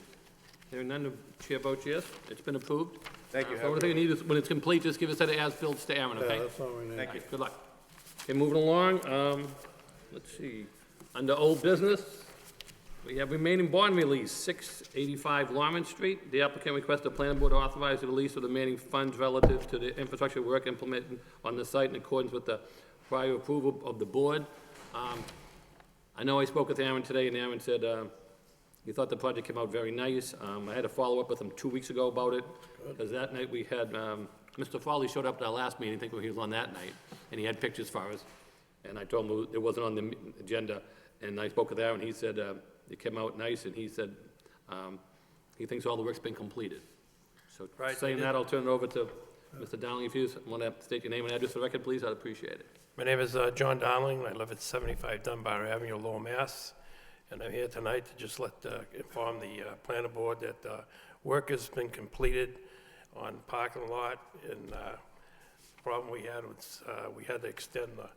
Hearing none, the chair votes yes. It's been approved. Thank you. So what I think you need is, when it's complete, just give us that as-built to Aaron, okay? Yeah, that's all we need. Thank you. Good luck. Okay, moving along, let's see. Under old business, we have remaining bond release, 685 Lawrence Street. The applicant requests the planning board authorize the release of the remaining funds relative to the infrastructure work implemented on the site in accordance with the prior approval of the board. I know I spoke with Aaron today, and Aaron said he thought the project came out very nice. I had a follow-up with him 2 weeks ago about it, because that night we had, Mr. Foley showed up at our last meeting, I think he was on that night, and he had pictures for us. And I told him it wasn't on the agenda, and I spoke with Aaron, he said it came out nice, and he said he thinks all the work's been completed. So saying that, I'll turn it over to Mr. Dowling. If you want to state your name and address for the record, please, I'd appreciate it. My name is John Dowling, and I live at 75 Dunbar Avenue, Lowell, Mass. And I'm here tonight to just inform the planning board that work has been completed on the parking lot. And the problem we had was we had to extend the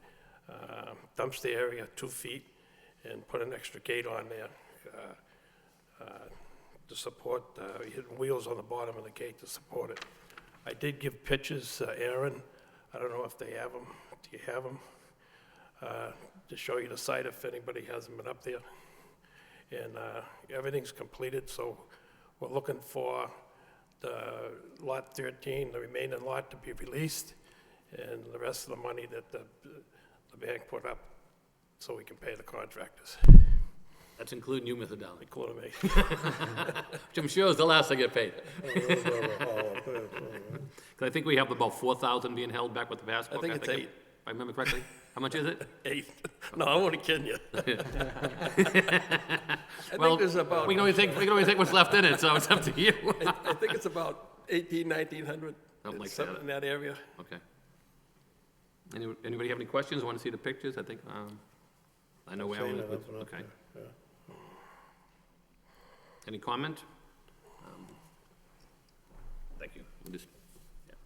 dumpster area 2 feet and put an extra gate on there to support, we had wheels on the bottom of the gate to support it. I did give pictures, Aaron. I don't know if they have them. Do you have them? To show you the site if anybody hasn't been up there. And everything's completed, so we're looking for the lot 13, the remaining lot, to be released, and the rest of the money that the bank put up so we can pay the contractors. That's including you, Mr. Dowling. Including me. Which I'm sure is the last I get paid. Because I think we have about 4,000 being held back with the passport. I think it's 8. If I remember correctly. How much is it? 8. No, I'm only kidding you. Well, think there's about- we can only take what's left in it, so it's up to you. I think it's about 1,900, Something like something that. in that area. Okay. Anybody have any questions? Want to see the pictures? I think, I know where Seen Alan it is. up and up Okay. there, yeah. Any comment? Thank you. We'll just-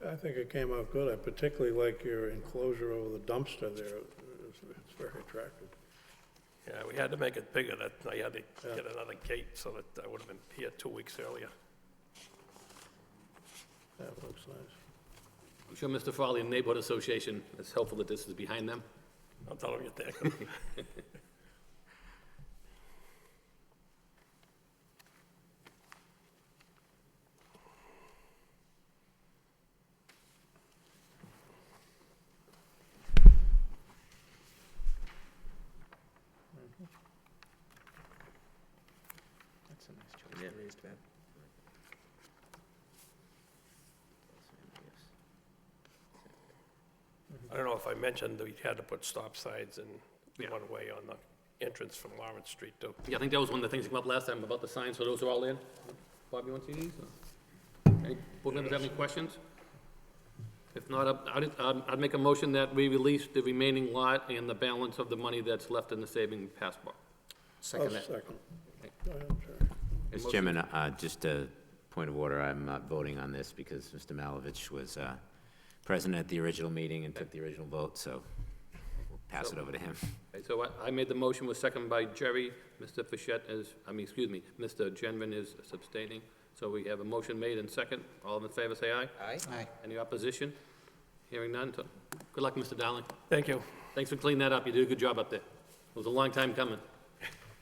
I think it came out good. I particularly like your enclosure over the dumpster there. It's very attractive. Yeah, we had to make it bigger, that I had to get another gate so that I would have been here 2 weeks earlier. That looks nice. I'm sure Mr. Farley and Neighborhood Association is helpful that this is behind them. I'll tell them you're there. That's a nice choice, the raised bed. I don't know if I mentioned that we had to put stop signs in one way on the entrance from Lawrence Street, too. Yeah, I think that was one of the things that came up last time about the signs, so those are all in. Bob, you want to see these? Any board members have any questions? If not, I'd make a motion that we release the remaining lot and the balance of the money that's left in the saving passport. Second. Go ahead, Jerry. Mr. Chairman, just a point of order, I'm not voting on this because Mr. Malovich was present at the original meeting and took the original vote, so pass it over to him. Okay, so I made the motion, was seconded by Jerry. Mr. Fischett is, Mr. Genvin is abstaining. So we have a motion made and second. All in favor, say aye. Aye. Aye. Any opposition? Hearing none. So good luck, Mr. Dowling. Thank you. Thanks for cleaning that up. You did a good job up there. It was a long time coming.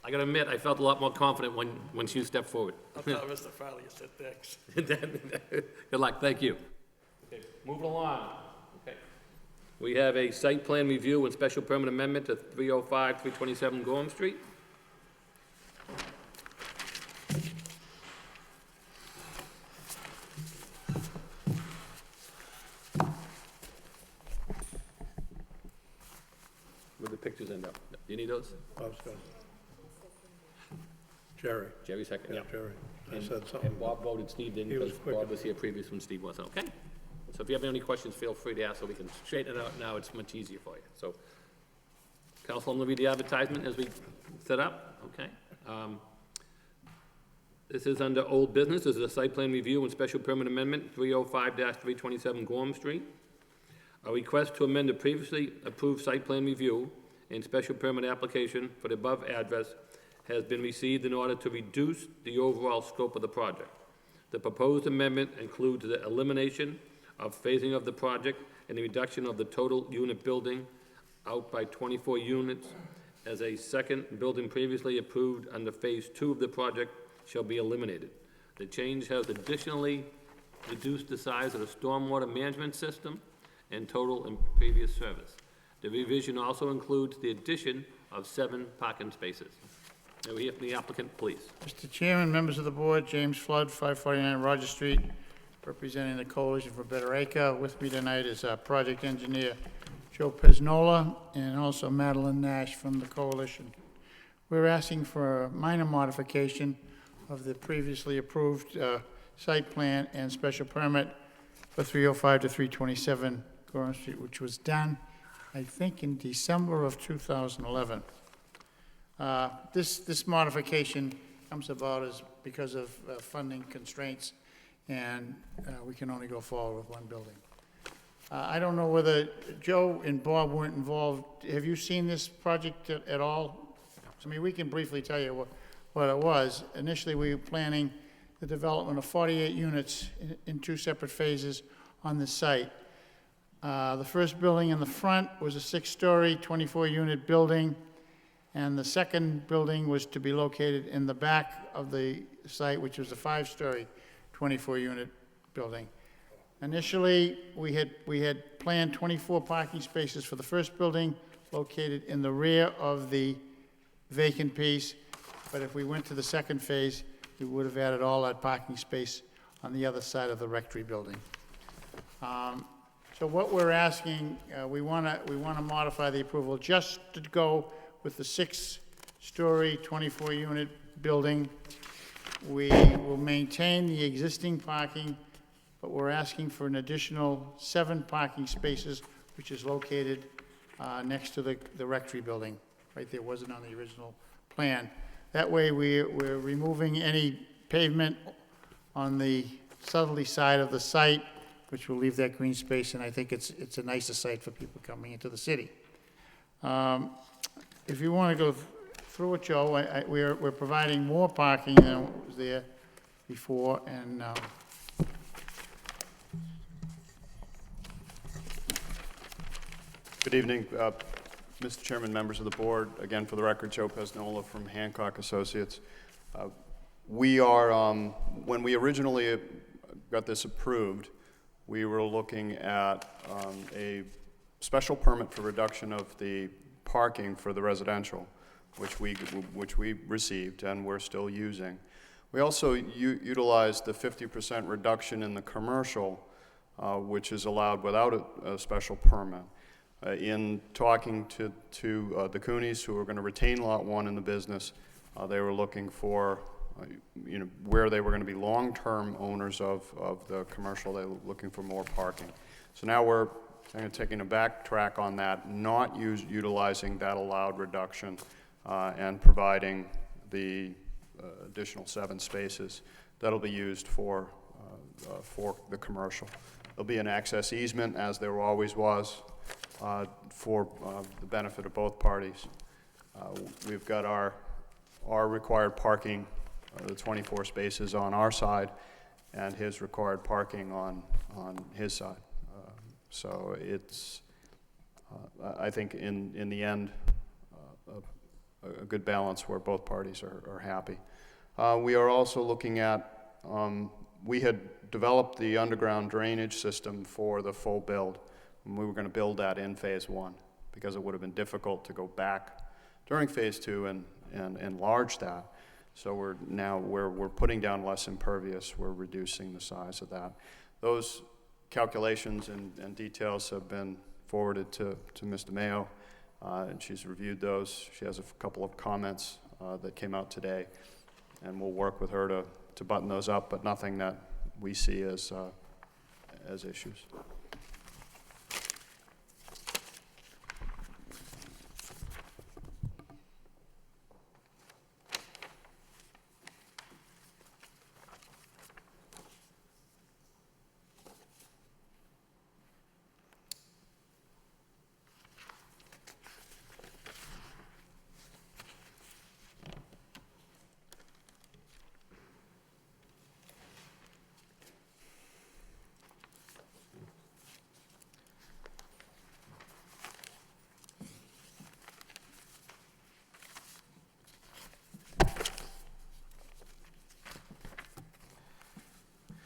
I gotta admit, I felt a lot more confident when you stepped forward. I'll tell Mr. Farley you said thanks. Good luck, thank you. Okay, moving along. Okay. We have a site plan review and special permit amendment to 305, 327 Gorham Street. Where'd the pictures end up? Do you need those? Bob's got it. Jerry. Jerry second. Yeah, Jerry. I And- said something. And Bob voted, Steve didn't, He was because quick. Bob was here previous when Steve wasn't, okay? So if you have any questions, feel free to ask, so we can straighten it out now, it's much easier for you. So, Council, I'm gonna read the advertisement as we set up, okay? This is under old business, this is a site plan review and special permit amendment, 305-327 Gorham Street. A request to amend the previously approved site plan review and special permit application for the above address has been received in order to reduce the overall scope of the project. The proposed amendment includes the elimination of phasing of the project and the reduction of the total unit building out by 24 units as a second building previously approved under Phase 2 of the project shall be eliminated. The change has additionally reduced the size of the stormwater management system and total in previous service. The revision also includes the addition of 7 parking spaces. Now we hear from the applicant, please. Mr. Chairman, members of the board, James Flood, 549 Roger Street, representing the Coalition for Better Acre. With me tonight is our project engineer, Joe Pesnola, and also Madeline Nash from the Coalition. We're asking for a minor modification of the previously approved site plan and special permit for 305 to 327 Gorham Street, which was done, I think, in December of 2011. This modification comes about because of funding constraints, and we can only go forward with one building. I don't know whether Joe and Bob weren't involved. Have you seen this project at all? I mean, we can briefly tell you what it was. Initially, we were planning the development of 48 units in 2 separate phases on the site. The first building in the front was a 6-story, 24-unit building, and the second building was to be located in the back of the site, which was a 5-story, 24-unit building. Initially, we had planned 24 parking spaces for the first building located in the rear of the vacant piece, but if we went to the second phase, we would have added all that parking space on the other side of the rectory building. So what we're asking, we want to modify the approval just to go with the 6-story, 24-unit building. We will maintain the existing parking, but we're asking for an additional 7 parking spaces, which is located next to the rectory building. Right there, wasn't on the original plan. That way, we're removing any pavement on the southerly side of the site, which will leave that green space, and I think it's a nicer site for people coming into the city. If you want to go through it, Joe, we're providing more parking than was there before, and Good evening, Mr. Chairman, members of the board. Again, for the record, Joe Pesnola from Hancock Associates. We are, when we originally got this approved, we were looking at a special permit for reduction of the parking for the residential, which we received and we're still using. We also utilized the 50% reduction in the commercial, which is allowed without a special permit. In talking to the Coonies, who are going to retain Lot 1 in the business, they were looking for, where they were going to be long-term owners of the commercial. They were looking for more parking. So now we're taking a backtrack on that, not utilizing that allowed reduction and providing the additional 7 spaces that'll be used for the commercial. There'll be an access easement, as there always was. for the benefit of both parties. We've got our required parking, the 24 spaces on our side, and his required parking on his side. So it's, I think in the end, a good balance where both parties are happy. We are also looking at, we had developed the underground drainage system for the full build, and we were going to build that in phase 1 because it would have been difficult to go back during phase 2 and enlarge that. So we're putting down less impervious, we're reducing the size of that. Those calculations and details have been forwarded to Mr. Mayo, and she's reviewed those. She has a couple of comments that came out today, and we'll work with her to button those up, but nothing that we see as issues.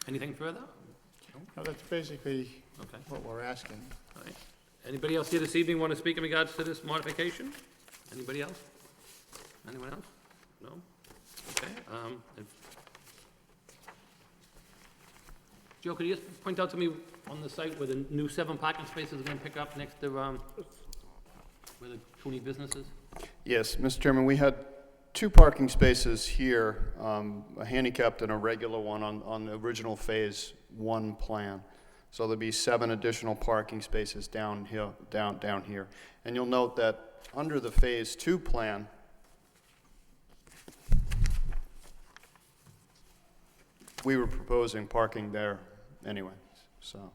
Anything further? No, that's basically Okay. what we're asking. All right. Anybody else here this evening want to speak in regards to this modification? Anybody else? Anyone else? No? Okay. Joe, could you just point out to me on the site where the new 7 parking spaces are going to pick up next to where the Cooney business is? Yes, Mr. Chairman, we had 2 parking spaces here, a handicapped and a regular one on the original phase 1 plan. So there'll be 7 additional parking spaces down here. And you'll note that under the phase 2 plan, we were proposing parking there anyway. So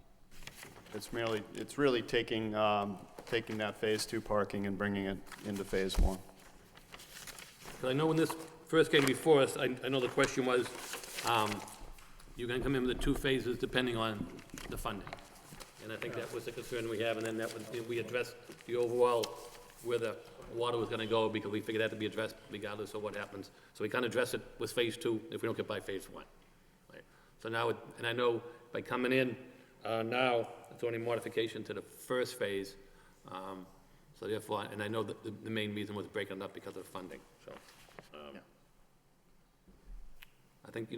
it's really taking that phase 2 parking and bringing it into phase 1. I know when this first came before us, I know the question was, you're going to come in with the 2 phases depending on the funding. And I think that was the concern we have, and then that was, we addressed the overall where the water was going to go, because we figured that to be addressed regardless of what happens. So we kind of address it with phase 2 if we don't get by phase 1. Right? So now, and I know by coming in now, it's only modification to the first phase. So therefore, and I know that the main reason was breaking it up because of funding, so. I think,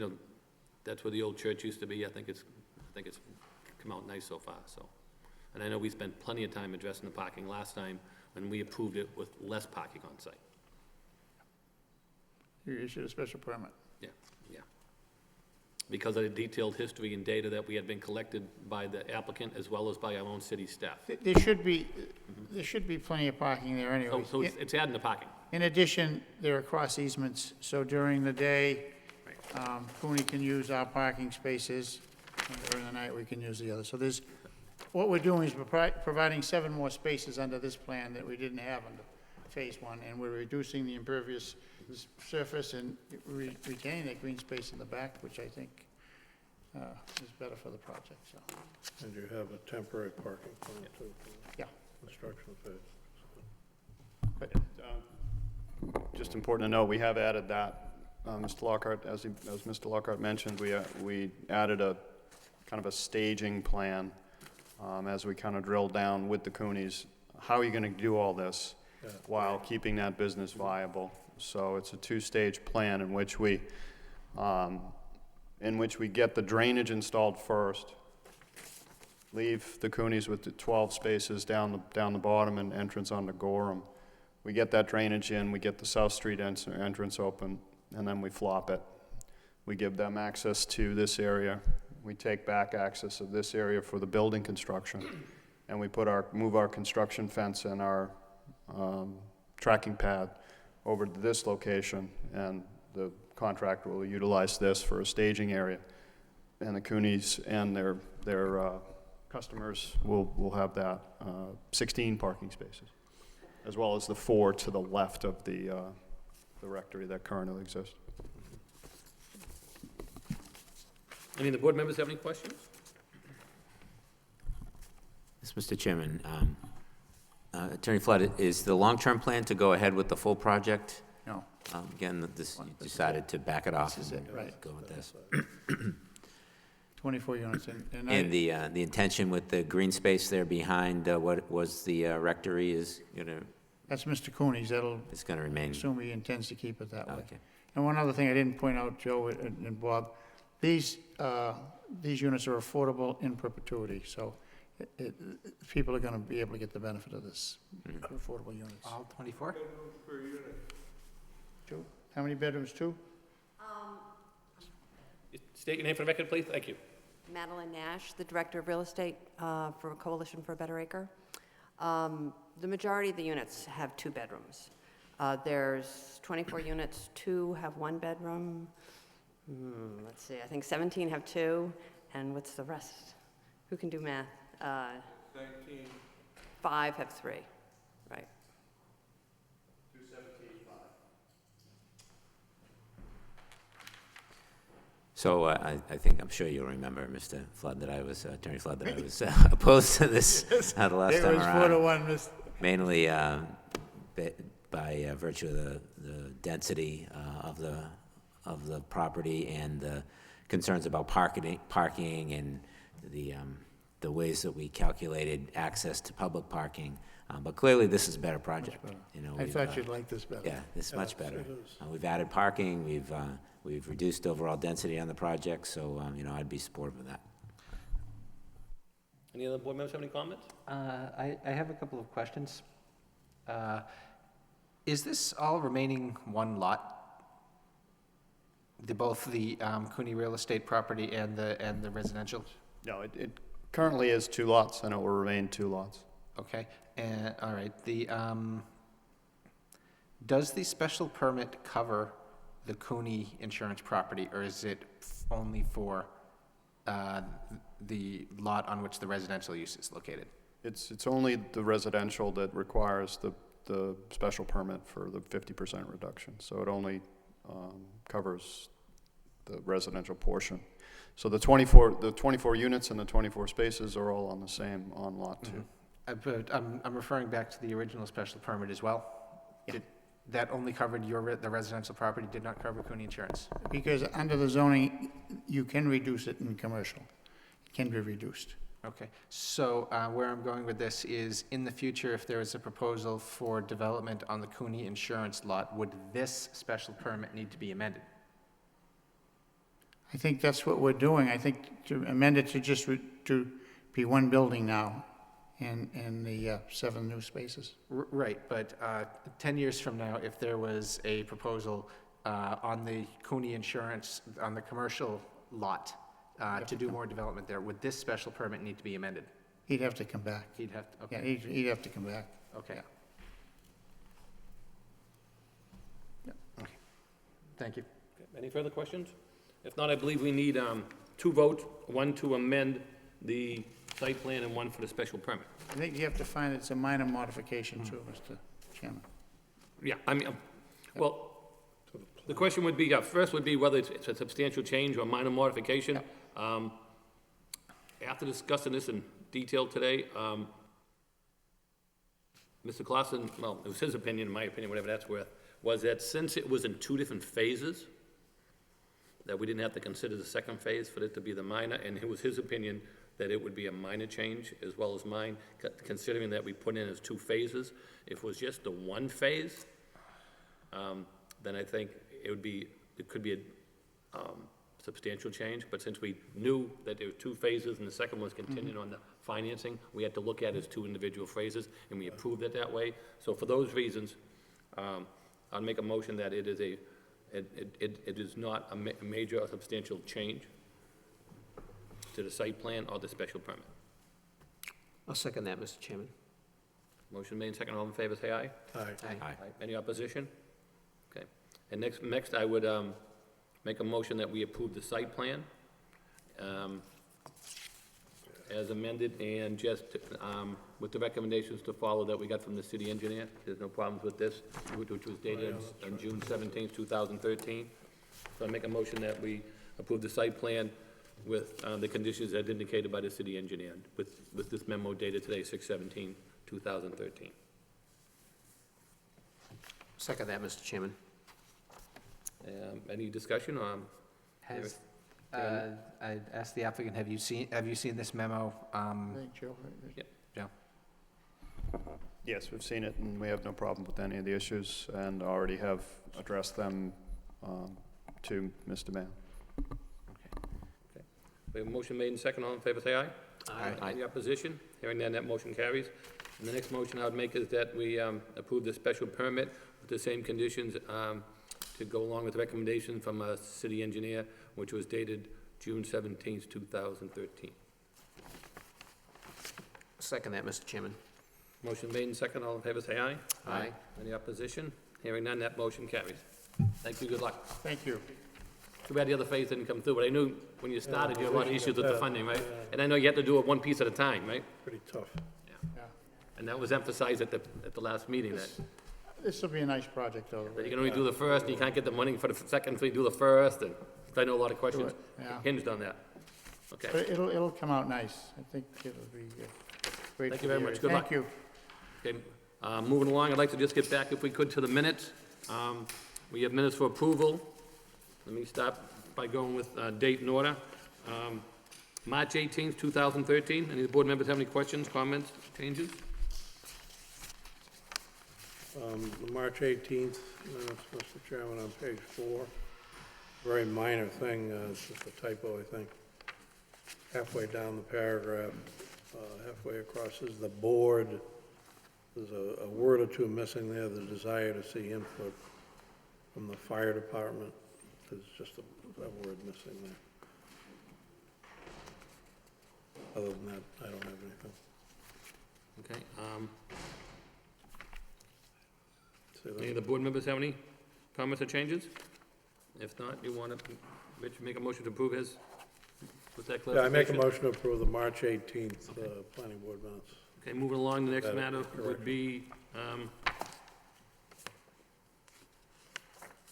that's where the old church used to be. I think it's come out nice so far, so. And I know we spent plenty of time addressing the parking last time when we approved it with less parking on site. You issued a special permit. Yeah. Because of the detailed history and data that we had been collected by the applicant as well as by our own city staff. There should be plenty of parking there anyway. So it's adding the parking. In addition, there are cross easements, so during the day, Cooney can use our parking spaces, and during the night, we can use the other. So what we're doing is we're providing 7 more spaces under this plan that we didn't have under phase 1, and we're reducing the impervious surface and retaining that green space in the back, which I think is better for the project, so. And you have a temporary parking plan too. Yeah. Construction phase. But, just important to note, we have added that. Mr. Lockhart, as Mr. Lockhart mentioned, we added a kind of a staging plan as we kind of drill down with the Coonies. How are you going to do all this while keeping that business viable? So it's a 2-stage plan in which we get the drainage installed first, leave the Coonies with the 12 spaces down the bottom and entrance onto Gorham. We get that drainage in, we get the South Street entrance open, and then we flop it. We give them access to this area. We take back access of this area for the building construction, and we move our construction fence and our tracking pad over to this location, and the contractor will utilize this for a staging area. And the Coonies and their customers will have that, 16 parking spaces, as well as the 4 to the left of the rectory that currently exists. Any of the board members have any questions? Yes, Mr. Chairman, Attorney Flood, is the long-term plan to go ahead with the full project? No. Again, you decided to back it off This is and it, right. go with this. 24 units, and And the intention with the green space there behind what was the rectory is gonna, that's Mr. Cooney's, that'll, it's gonna remain? assume he intends to keep it that way. Okay. And one other thing I didn't point out, Joe and Bob, these units are affordable in perpetuity, so people are gonna be able to get the benefit of this, affordable units. All 24? Joe, how many bedrooms, 2? State your name for the record, please. Thank you. Madeline Nash, the Director of Real Estate for Coalition for a Better Acre. The majority of the units have 2 bedrooms. There's 24 units, 2 have 1 bedroom. Let's see, I think 17 have 2, and what's the rest? Who can do math? 19. 5 have 3, right. 217, 5. So I think, I'm sure you'll remember, Mr. Flood, that I was, Attorney Flood, that I was opposed to this the last time around. It was 4-1, Mr. Mainly by virtue of the density of the property and the concerns about parking and the ways that we calculated access to public parking. But clearly, this is a better project. You know, I thought you'd like this better. Yeah, this is much better. We've added parking, we've reduced overall density on the project, so, you know, I'd be supportive of that. Any other board members have any comments? I have a couple of questions. Is this all remaining one lot? Both the Cooney Real Estate property and the residential? No, it currently is 2 lots, and it will remain 2 lots. Okay, and, all right, does the special permit cover the Cooney insurance property, or is it only for the lot on which the residential use is located? It's only the residential that requires the special permit for the 50% reduction, so it only covers the residential portion. So the 24 units and the 24 spaces are all on the same, on lot 2. But I'm referring back to the original special permit as well. Yeah. That only covered the residential property, did not cover Cooney Insurance? Because under the zoning, you can reduce it in commercial. It can be reduced. Okay, so where I'm going with this is, in the future, if there is a proposal for development on the Cooney Insurance lot, would this special permit need to be amended? I think that's what we're doing. I think to amend it to just to be 1 building now and the 7 new spaces. Right, but 10 years from now, if there was a proposal on the Cooney Insurance, on the commercial lot, to do more development there, would this special permit need to be amended? He'd have to come back. He'd have to, Yeah, okay. he'd have to come back. Okay. Yeah. Okay. Thank you. Any further questions? If not, I believe we need 2 votes, 1 to amend the site plan and 1 for the special permit. I think you have to find it's a minor modification too, Mr. Chairman. Yeah, I mean, well, the question would be, first would be whether it's a substantial change or a minor modification. After discussing this in detail today, Mr. Clausen, well, it was his opinion, in my opinion, whatever that's worth, was that since it was in 2 different phases, that we didn't have to consider the second phase for it to be the minor, and it was his opinion that it would be a minor change as well as mine, considering that we put in as 2 phases. If it was just the 1 phase, then I think it could be a substantial change, but since we knew that there were 2 phases and the second was contingent on the financing, we had to look at it as 2 individual phases, and we approved it that way. So for those reasons, I'll make a motion that it is not a major or substantial change to the site plan or the special permit. I'll second that, Mr. Chairman. Motion made, second, all in favor, say aye. Aye. Any opposition? Okay. And next I would make a motion that we approve the site plan as amended, and just with the recommendations to follow that we got from the city engineer. There's no problems with this, which was dated on June 17th, 2013. So I make a motion that we approve the site plan with the conditions as indicated by the city engineer, with this memo dated today, 6/17/2013. Second that, Mr. Chairman. Any discussion on? Has, I'd ask the applicant, have you seen this memo? Thank you. Joe? Yes, we've seen it, and we have no problem with any of the issues, and already have addressed them to Mr. Mayor. We have a motion made and second. All in favor, say aye. Aye. Any opposition? Hearing none, that motion carries. And the next motion I would make is that we approve the special permit with the same conditions to go along with the recommendation from a city engineer, which was dated June 17th, 2013. Second that, Mr. Chairman. Motion made and second. All in favor, say aye. Aye. Any opposition? Hearing none, that motion carries. Thank you, good luck. Thank you. Too bad the other phase didn't come through, but I knew when you started, you had a lot of issues with the funding, right? And I know you had to do it one piece at a time, right? Pretty tough. Yeah. And that was emphasized at the last meeting, that This will be a nice project, though. you can only do the first, and you can't get the money for the second until you do the first, and I know a lot of questions Yeah. hinged on that. Okay. But it'll come out nice. I think it'll be great. Thank for you very the much. area. Good luck. Thank you. Okay, moving along, I'd like to just get back, if we could, to the minutes. We have minutes for approval. Let me start by going with date and order. March 18th, 2013. Any of the board members have any questions, comments, changes? The March 18th minutes, Mr. Chairman, on page 4. Very minor thing, it's just a typo, I think. Halfway down the paragraph, halfway across is the board. There's a word or two missing there, the desire to see input from the fire department. There's just a word missing there. Other than that, I don't have anything. Okay. Say that. Any of the board members have any comments or changes? If not, you want to, Rich, make a motion to approve his, with that Yeah, I make a clarification? motion to approve the March 18th planning board minutes. Okay, moving along, the next That is matter would correct. be,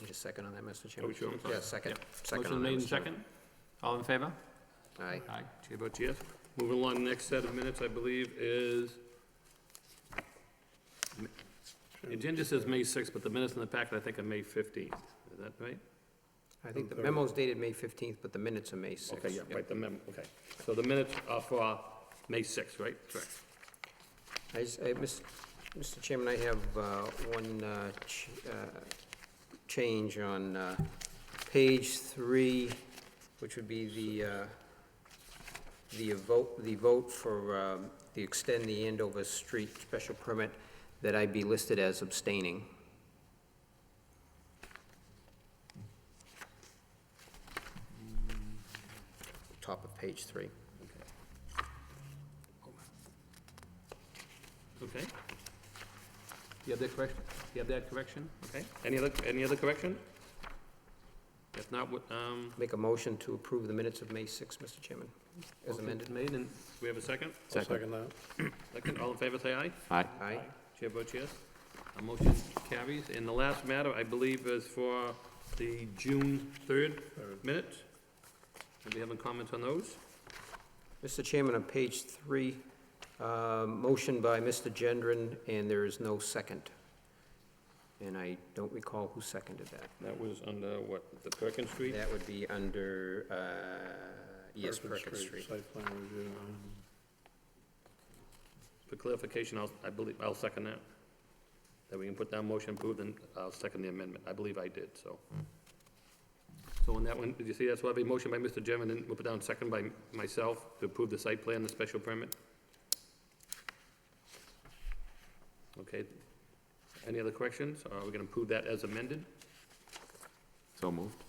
Need a second on that, Mr. Chairman? sure? Yeah, second. Second motion on that, made and Mr. Chairman. second? All in favor? Aye. Aye. Chair votes yes. Moving along, the next set of minutes, I believe, is, the agenda says May 6th, but the minutes in the packet, I think, are May 15th. Is that right? I think the memo's dated May 15th, but the minutes are May 6th. Okay, yeah, right, the memo, okay. So the minutes are for May 6th, right? Correct. Mr. Chairman, I have one change on page 3, which would be the vote for the extend the Andover Street special permit, that I be listed as abstaining. Top of page 3. Okay. You have that correction? You have that correction? Okay. Any other correction? If not, Make a motion to approve the minutes of May 6, Mr. Chairman, as motion amended. made, and we have a second? I'll second that. Second, all in favor, say aye. Aye. Aye. Chair votes yes. A motion carries. And the last matter, I believe, is for the June 3rd minutes. Anybody having comments on those? Mr. Chairman, on page 3, motion by Mr. Gendron, and there is no second. And I don't recall who seconded that. That was under, what, the Perkins Street? That would be under, yes, Perkins Street. Site plan review. For clarification, I believe, I'll second that. That we can put down motion approved, and I'll second the amendment. I believe I did, so. So on that one, did you see that's why I have a motion by Mr. Chairman, and we'll put down second by myself to approve the site plan, the special permit? Okay. Any other corrections? Or are we gonna approve that as amended? So moved.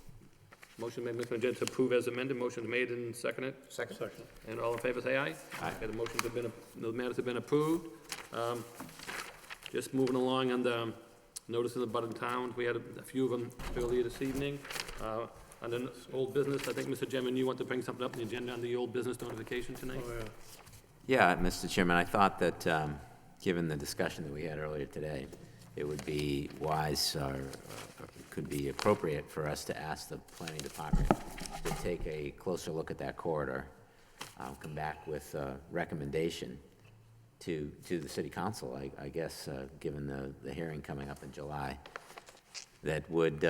Motion made, Mr. Agenda, to approve as amended. Motion made and seconded. Second. Second. And all in favor, say aye. Aye. Okay, the motions have been, the matters have been approved. Just moving along on the notice in the Button Towns, we had a few of them earlier this evening. Under old business, I think, Mr. Chairman, you want to bring something up on the agenda on the old business notification tonight? Oh, yeah. Yeah, Mr. Chairman, I thought that, given the discussion that we had earlier today, it would be wise or could be appropriate for us to ask the planning department to take a closer look at that corridor, come back with a recommendation to the city council, I guess, given the hearing coming up in July, that would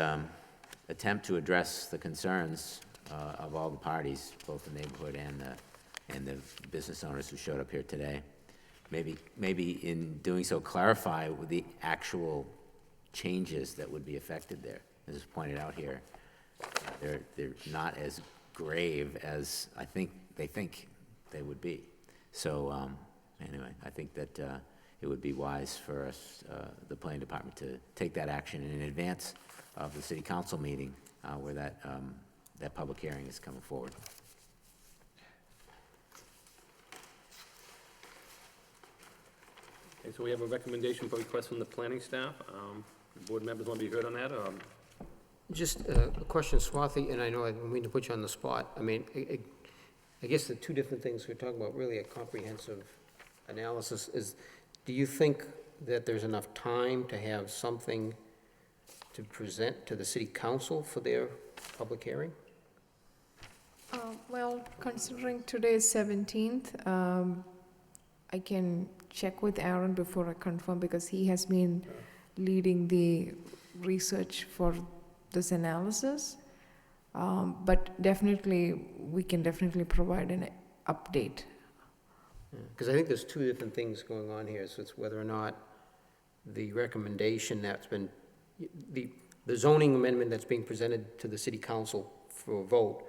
attempt to address the concerns of all the parties, both the neighborhood and the business owners who showed up here today. Maybe in doing so, clarify the actual changes that would be affected there. As is pointed out here, they're not as grave as I think they would be. So anyway, I think that it would be wise for us, the planning department, to take that action in advance of the city council meeting where that public hearing is coming forward. Okay, so we have a recommendation for request from the planning staff. Board members want to be heard on that, or? Just a question, Swati, and I know I don't mean to put you on the spot. I mean, I guess the two different things we're talking about, really a comprehensive analysis, is, do you think that there's enough time to have something to present to the city council for their public hearing? Well, considering today is 17th, I can check with Aaron before I confirm, because he has been leading the research for this analysis. But definitely, we can definitely provide an update. Because I think there's two different things going on here. So it's whether or not the recommendation that's been, the zoning amendment that's being presented to the city council for a vote,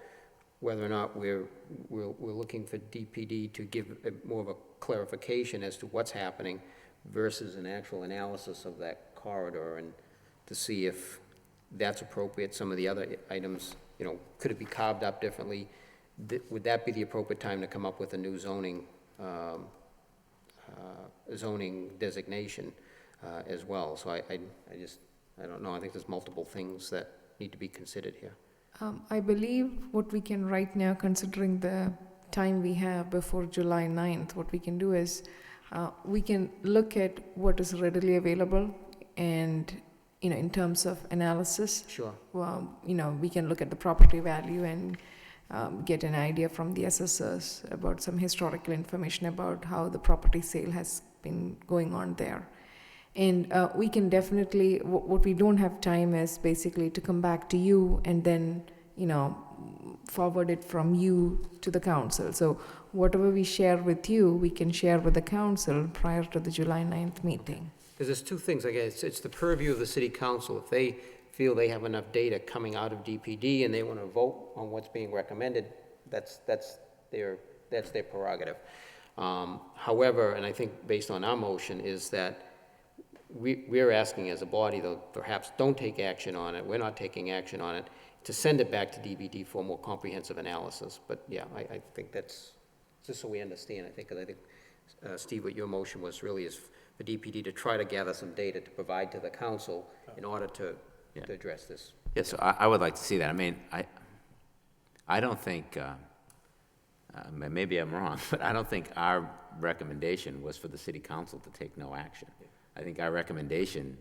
whether or not we're looking for DPD to give more of a clarification as to what's happening versus an actual analysis of that corridor, and to see if that's appropriate. Some of the other items, you know, could it be carved up differently? Would that be the appropriate time to come up with a new zoning designation as well? So I don't know. I think there's multiple things that need to be considered here. I believe what we can right now, considering the time we have before July 9th, what we can do is we can look at what is readily available, and, you know, in terms of analysis. Sure. Well, you know, we can look at the property value and get an idea from the assessors about some historical information about how the property sale has been going on there. And we can definitely, what we don't have time is basically to come back to you and then, you know, forward it from you to the council. So whatever we share with you, we can share with the council prior to the July 9th meeting. Because there's two things, I guess. It's the purview of the city council. If they feel they have enough data coming out of DPD and they want to vote on what's being recommended, that's their prerogative. However, and I think based on our motion, is that we're asking as a body, though, perhaps don't take action on it, we're not taking action on it, to send it back to DPD for a more comprehensive analysis. But yeah, I think that's, just so we understand, I think, because I think, Steve, what your motion was really is for DPD to try to gather some data to provide to the council in order to address this. Yeah, so I would like to see that. I mean, I don't think, maybe I'm wrong, but I don't think our recommendation was for the city council to take no action. I think our recommendation,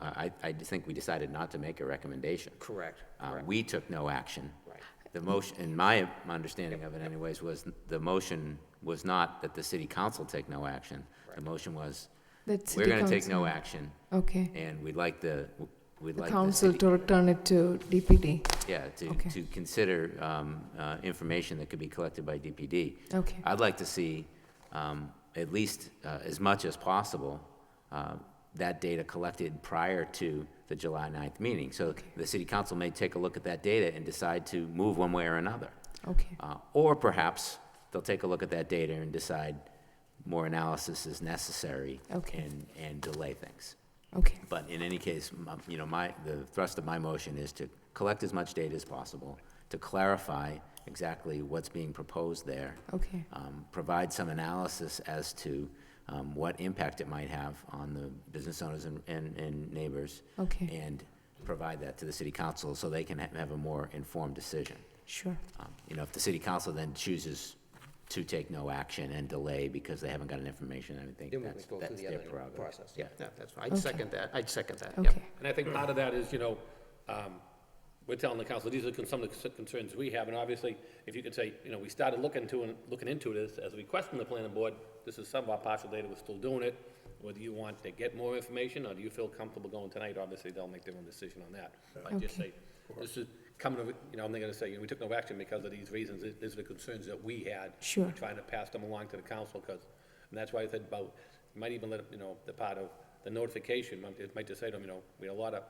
I think we decided not to make a recommendation. Correct. We took no action. Right. The motion, in my understanding of it anyways, was the motion was not that the city council take no action. Right. The motion was, we're going to take no action. Okay. And we'd like the council to return it to DPD. Yeah, to consider information that could be collected by DPD. Okay. I'd like to see at least as much as possible that data collected prior to the July 9th meeting. So the city council may take a look at that data and decide to move one way or another. Okay. Or perhaps they'll take a look at that data and decide more analysis is necessary. Okay. and delay things. Okay. But in any case, you know, the thrust of my motion is to collect as much data as possible, to clarify exactly what's being proposed there. Okay. Provide some analysis as to what impact it might have on the business owners and neighbors. Okay. And provide that to the city council so they can have a more informed decision. Sure. You know, if the city council then chooses to take no action and delay because they haven't gotten information, I think Then we that's would go through the their other prerogative. process. Yeah. Yeah, that's fine. I'd Okay. second that. I'd second that. Okay. Yep. And I think part of that is, we're telling the council, these are some of the concerns we have, and obviously, if you could say, we started looking into this as a request from the planning board, this is some of our partial data, we're still doing it, whether you want to get more information, or do you feel comfortable going tonight, obviously, they'll make their own decision on that. I just say, this is coming, I'm not gonna say, we took no action because of these reasons, these are the concerns that we had. Sure. We're trying to pass them along to the council, and that's why I said about, you might even let, the part of the notification, it might just say to them, we had a lot of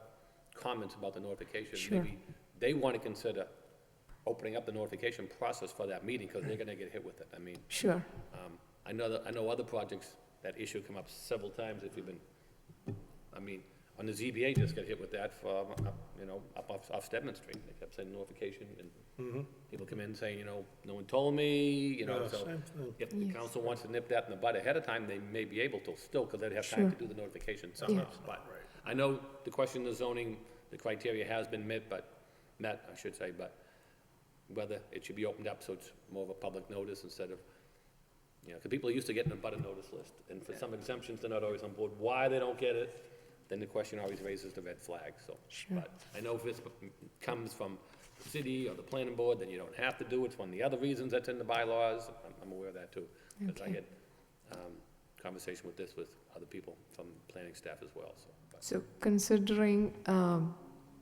comments about the notification. Sure. Maybe they want to consider opening up the notification process for that meeting, because they're gonna get hit with it. I mean, Sure. I know other projects, that issue come up several times if you've been, on the ZBA just got hit with that for, up off Stedman Street. They kept sending notification, and people come in saying, no one told me, Yeah, so same thing. if the council wants to nip that in the bud ahead of time, they may be able to still, because they'd have time to do the notification somehow. But I know the question of zoning, the criteria has been met, I should say, but whether it should be opened up so it's more of a public notice instead of, because people are used to getting a butter notice list, and for some exemptions, they're not always on board. Why they don't get it, then the question always raises the red flag, so. Sure. But I know if it comes from the city or the planning board, then you don't have to do it. It's one of the other reasons that's in the bylaws. I'm aware of that too, because I Okay. had conversation with this with other people from planning staff as well, so. But So considering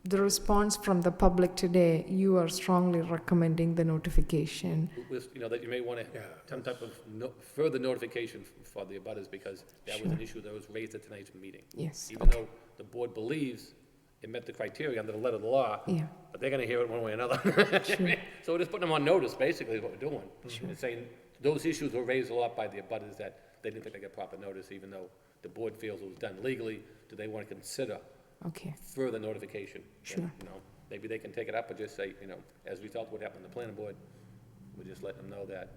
the response from the public today, you are strongly recommending the notification. that you may want to, some type of further notification for the abutters, because that was an issue that was raised at tonight's meeting. Yes, Even though the board believes it met the criteria under the letter of the law, Yeah. but they're gonna hear it one way or another. Sure. So we're just putting them on notice, basically, is what we're doing. It's saying, those issues were raised a lot by the abutters, that they didn't think they got proper notice, even though the board feels it was done legally. Do they want to consider Okay, further notification? Sure. And, maybe they can take it up or just say, as a result of what happened in the planning board, we'll just let them know that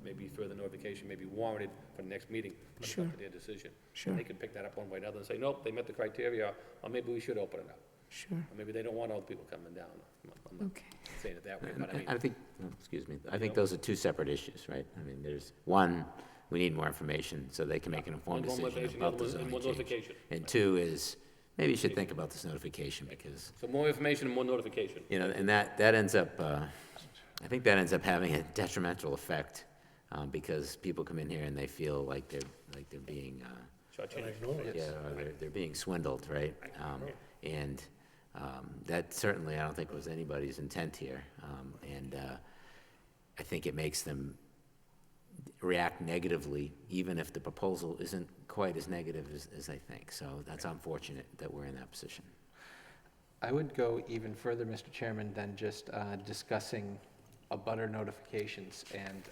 maybe further notification may be warranted for the next meeting. But it's up Sure. to their decision. Sure. They can pick that up one way or another and say, nope, they met the criteria, or maybe we should open it up. sure, Or maybe they don't want all the people coming down. I'm not okay. saying it that way, but I mean. I think, I think those are two separate issues, right? I mean, there's one, we need more information so they can make an informed One more decision notification, about the and zoning one change. notification. And two is, maybe you should think about this notification, because, So more information and more notification. and that ends up, I think that ends up having a detrimental effect, because people come in here and they feel like they're being, Shortchanged. yeah, or they're being swindled, right? And that certainly, I don't think was anybody's intent here. And I think it makes them react negatively, even if the proposal isn't quite as negative as they think. So that's unfortunate that we're in that position. I would go even further, Mr. Chairman, than just discussing abutter notifications. And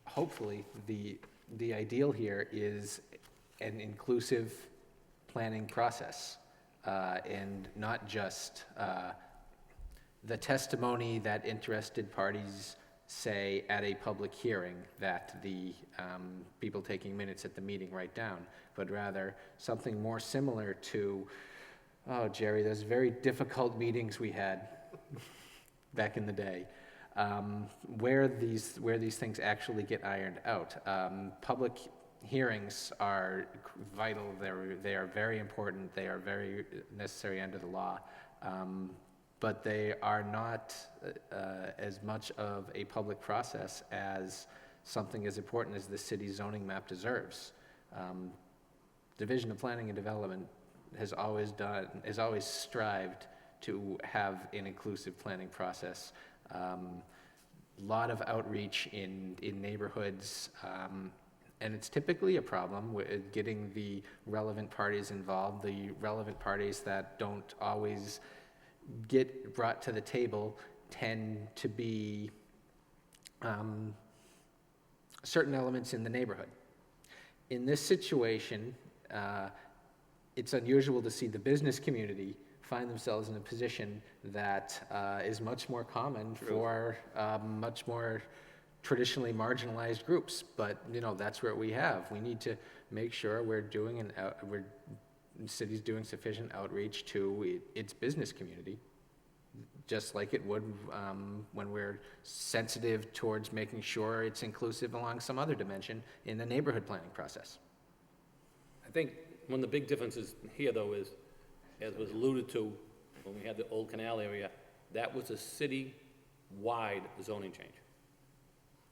hopefully, the ideal here is an inclusive planning process, and not just the testimony that interested parties say at a public hearing that the people taking minutes at the meeting write down, but rather something more similar to, oh, Jerry, those very difficult meetings we had back in the day, where these things actually get ironed out. Public hearings are vital. They are very important. They are very necessary under the law. But they are not as much of a public process as something as important as the city zoning map deserves. Division of Planning and Development has always strived to have an inclusive planning process. Lot of outreach in neighborhoods, and it's typically a problem with getting the relevant parties involved. The relevant parties that don't always get brought to the table tend to be certain elements in the neighborhood. In this situation, it's unusual to see the business community find themselves in a position that is much more common for much more traditionally marginalized groups. But that's what we have. We need to make sure we're doing the city's doing sufficient outreach to its business community, just like it would when we're sensitive towards making sure it's inclusive along some other dimension in the neighborhood planning process. I think one of the big differences here, though, is, as was alluded to when we had the Old Canal area, that was a city-wide zoning change.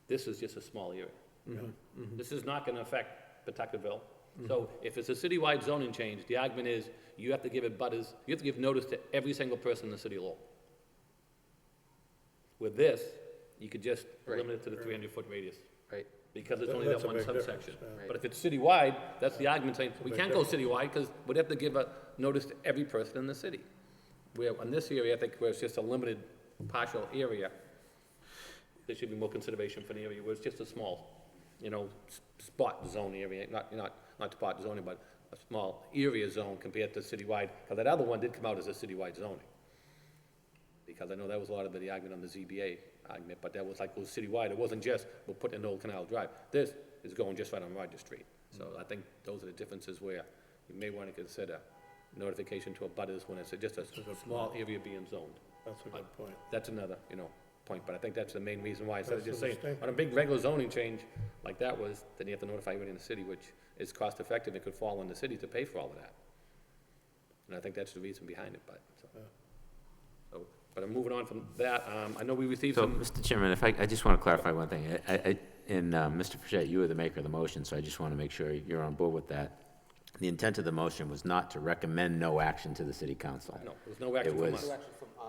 This is just a small area. This is not gonna affect Pawtuckaville. So if it's a citywide zoning change, the argument is you have to give abutters, you have to give notice to every single person in the city of Lowell. With this, you could just limit it to the 300-foot radius. Right. Because it's only That's that a one big subsection. difference, But if it's citywide, that's the argument saying, we can't go citywide because we'd have to give a notice to every person in the city. Where, in this area, I think where it's just a limited partial area, there should be more consideration for the area where it's just a small, spot zone area, not spot zoning, but a small area zone compared to citywide, because that other one did come out as a citywide zoning. Because I know that was a lot of the argument on the ZBA argument, but that was like, it was citywide, it wasn't just, we'll put in Old Canal Drive. This is going just right on Roger Street. So I think those are the differences where you may want to consider notification to abutters when it's just a small area being zoned. That's a good point. That's another, point, but I think that's the main reason why, instead of That's just the saying, distinction. on a big regular zoning change like that was, then you have to notify everybody in the city, which is cost effective, it could fall on the city to pay for all of that. And I think that's the reason behind it, but, but I'm moving on from that, I know we received So, some. Mr. Chairman, if I just want to clarify one thing. Mr. Frechette, you were the maker of the motion, so I just want to make sure you're on board with that. The intent of the motion was not to recommend no action to the city council. No, there was no action from us.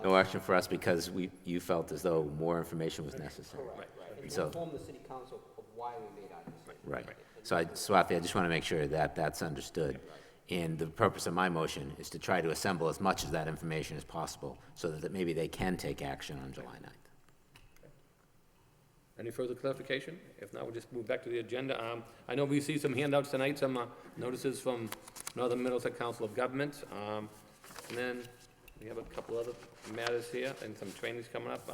No action for us because you felt as though more information was necessary. Right. And So- inform the city council of why we made our decision. Right. So, Swathi, I just want to make sure that that's understood. And the purpose of my motion is to try to assemble as much of that information as possible so that maybe they can take action on July 9th. Any further clarification? If not, we'll just move back to the agenda. I know we see some handouts tonight, some notices from Northern Middlesex Council of Governments. And then we have a couple other matters here and some trainings coming up.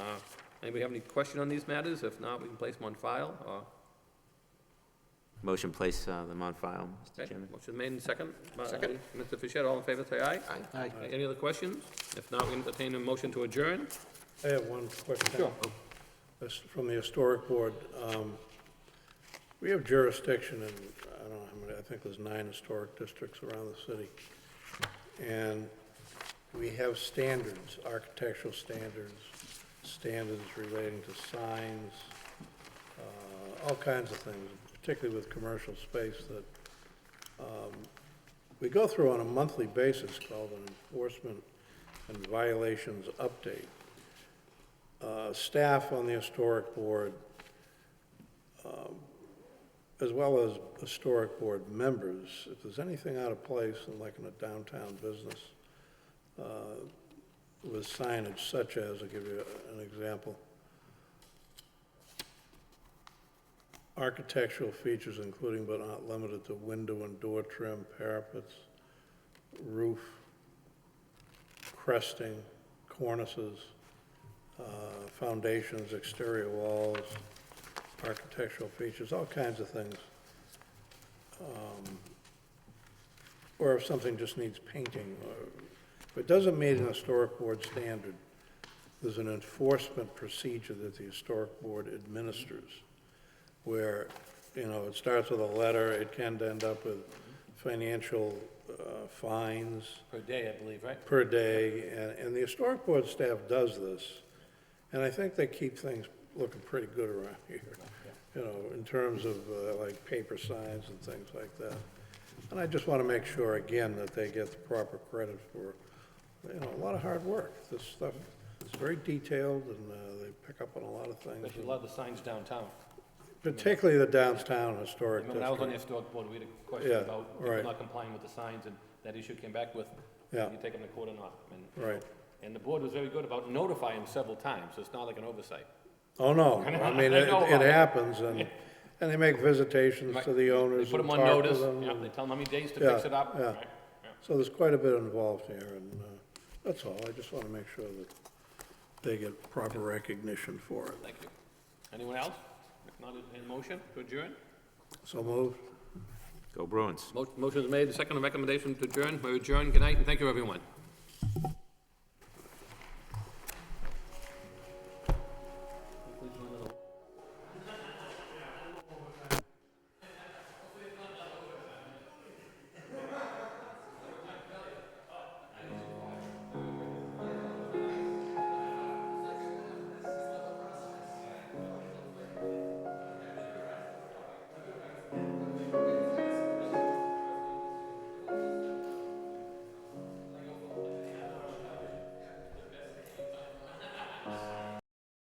Anybody have any question on these matters? If not, we can place them on file. Motion place them on file, Mr. Okay, Chairman. motion made in second. Second. Mr. Fischett, all in favor, say aye. Aye. Any other questions? If not, we entertain a motion to adjourn. I have one question. Sure. This is from the Historic Board. We have jurisdiction in, I don't know how many, I think there's 9 historic districts around the city. And we have standards, architectural standards, standards relating to signs, all kinds of things, particularly with commercial space that we go through on a monthly basis called an enforcement and violations update. Staff on the Historic Board, as well as Historic Board members, if there's anything out of place, like in a downtown business, with signage such as, I'll give you an example, architectural features including but not limited to window and door trim, parapets, roof, cresting, cornices, foundations, exterior walls, architectural features, all kinds of things. Or if something just needs painting, or if it doesn't meet an Historic Board standard, there's an enforcement procedure that the Historic Board administers, where, it starts with a letter, it can end up with financial fines. Per day, I believe, right? Per day, and the Historic Board staff does this, and I think they keep things looking pretty good around here, in terms of like paper signs and things like that. And I just want to make sure, again, that they get the proper credit for, a lot of hard work. This stuff is very detailed, and they pick up on a lot of things. Especially a lot of the signs downtown. Particularly the downtown historic When I was on the district. historic board, we had a question Yeah, about people right. not complying with the signs, and that issue came back with, Yeah. you take them to court or not. And, Right. And the board was very good about notifying them several times, so it's not like an oversight. Oh, no, I mean, I it know about it it. happens, and they make visitations to the owners They put and them on talk to notice, them. yeah, and- they tell them how many days to Yeah, fix it up. yeah. Right, yeah. So there's quite a bit involved here, and that's all. I just want to make sure that they get proper recognition for it. Thank you. Anyone else? If not, in motion to adjourn? So moved. Go Bruins. Motion is made, the second recommendation to adjourn. We're adjourned. Good night, and thank you, everyone.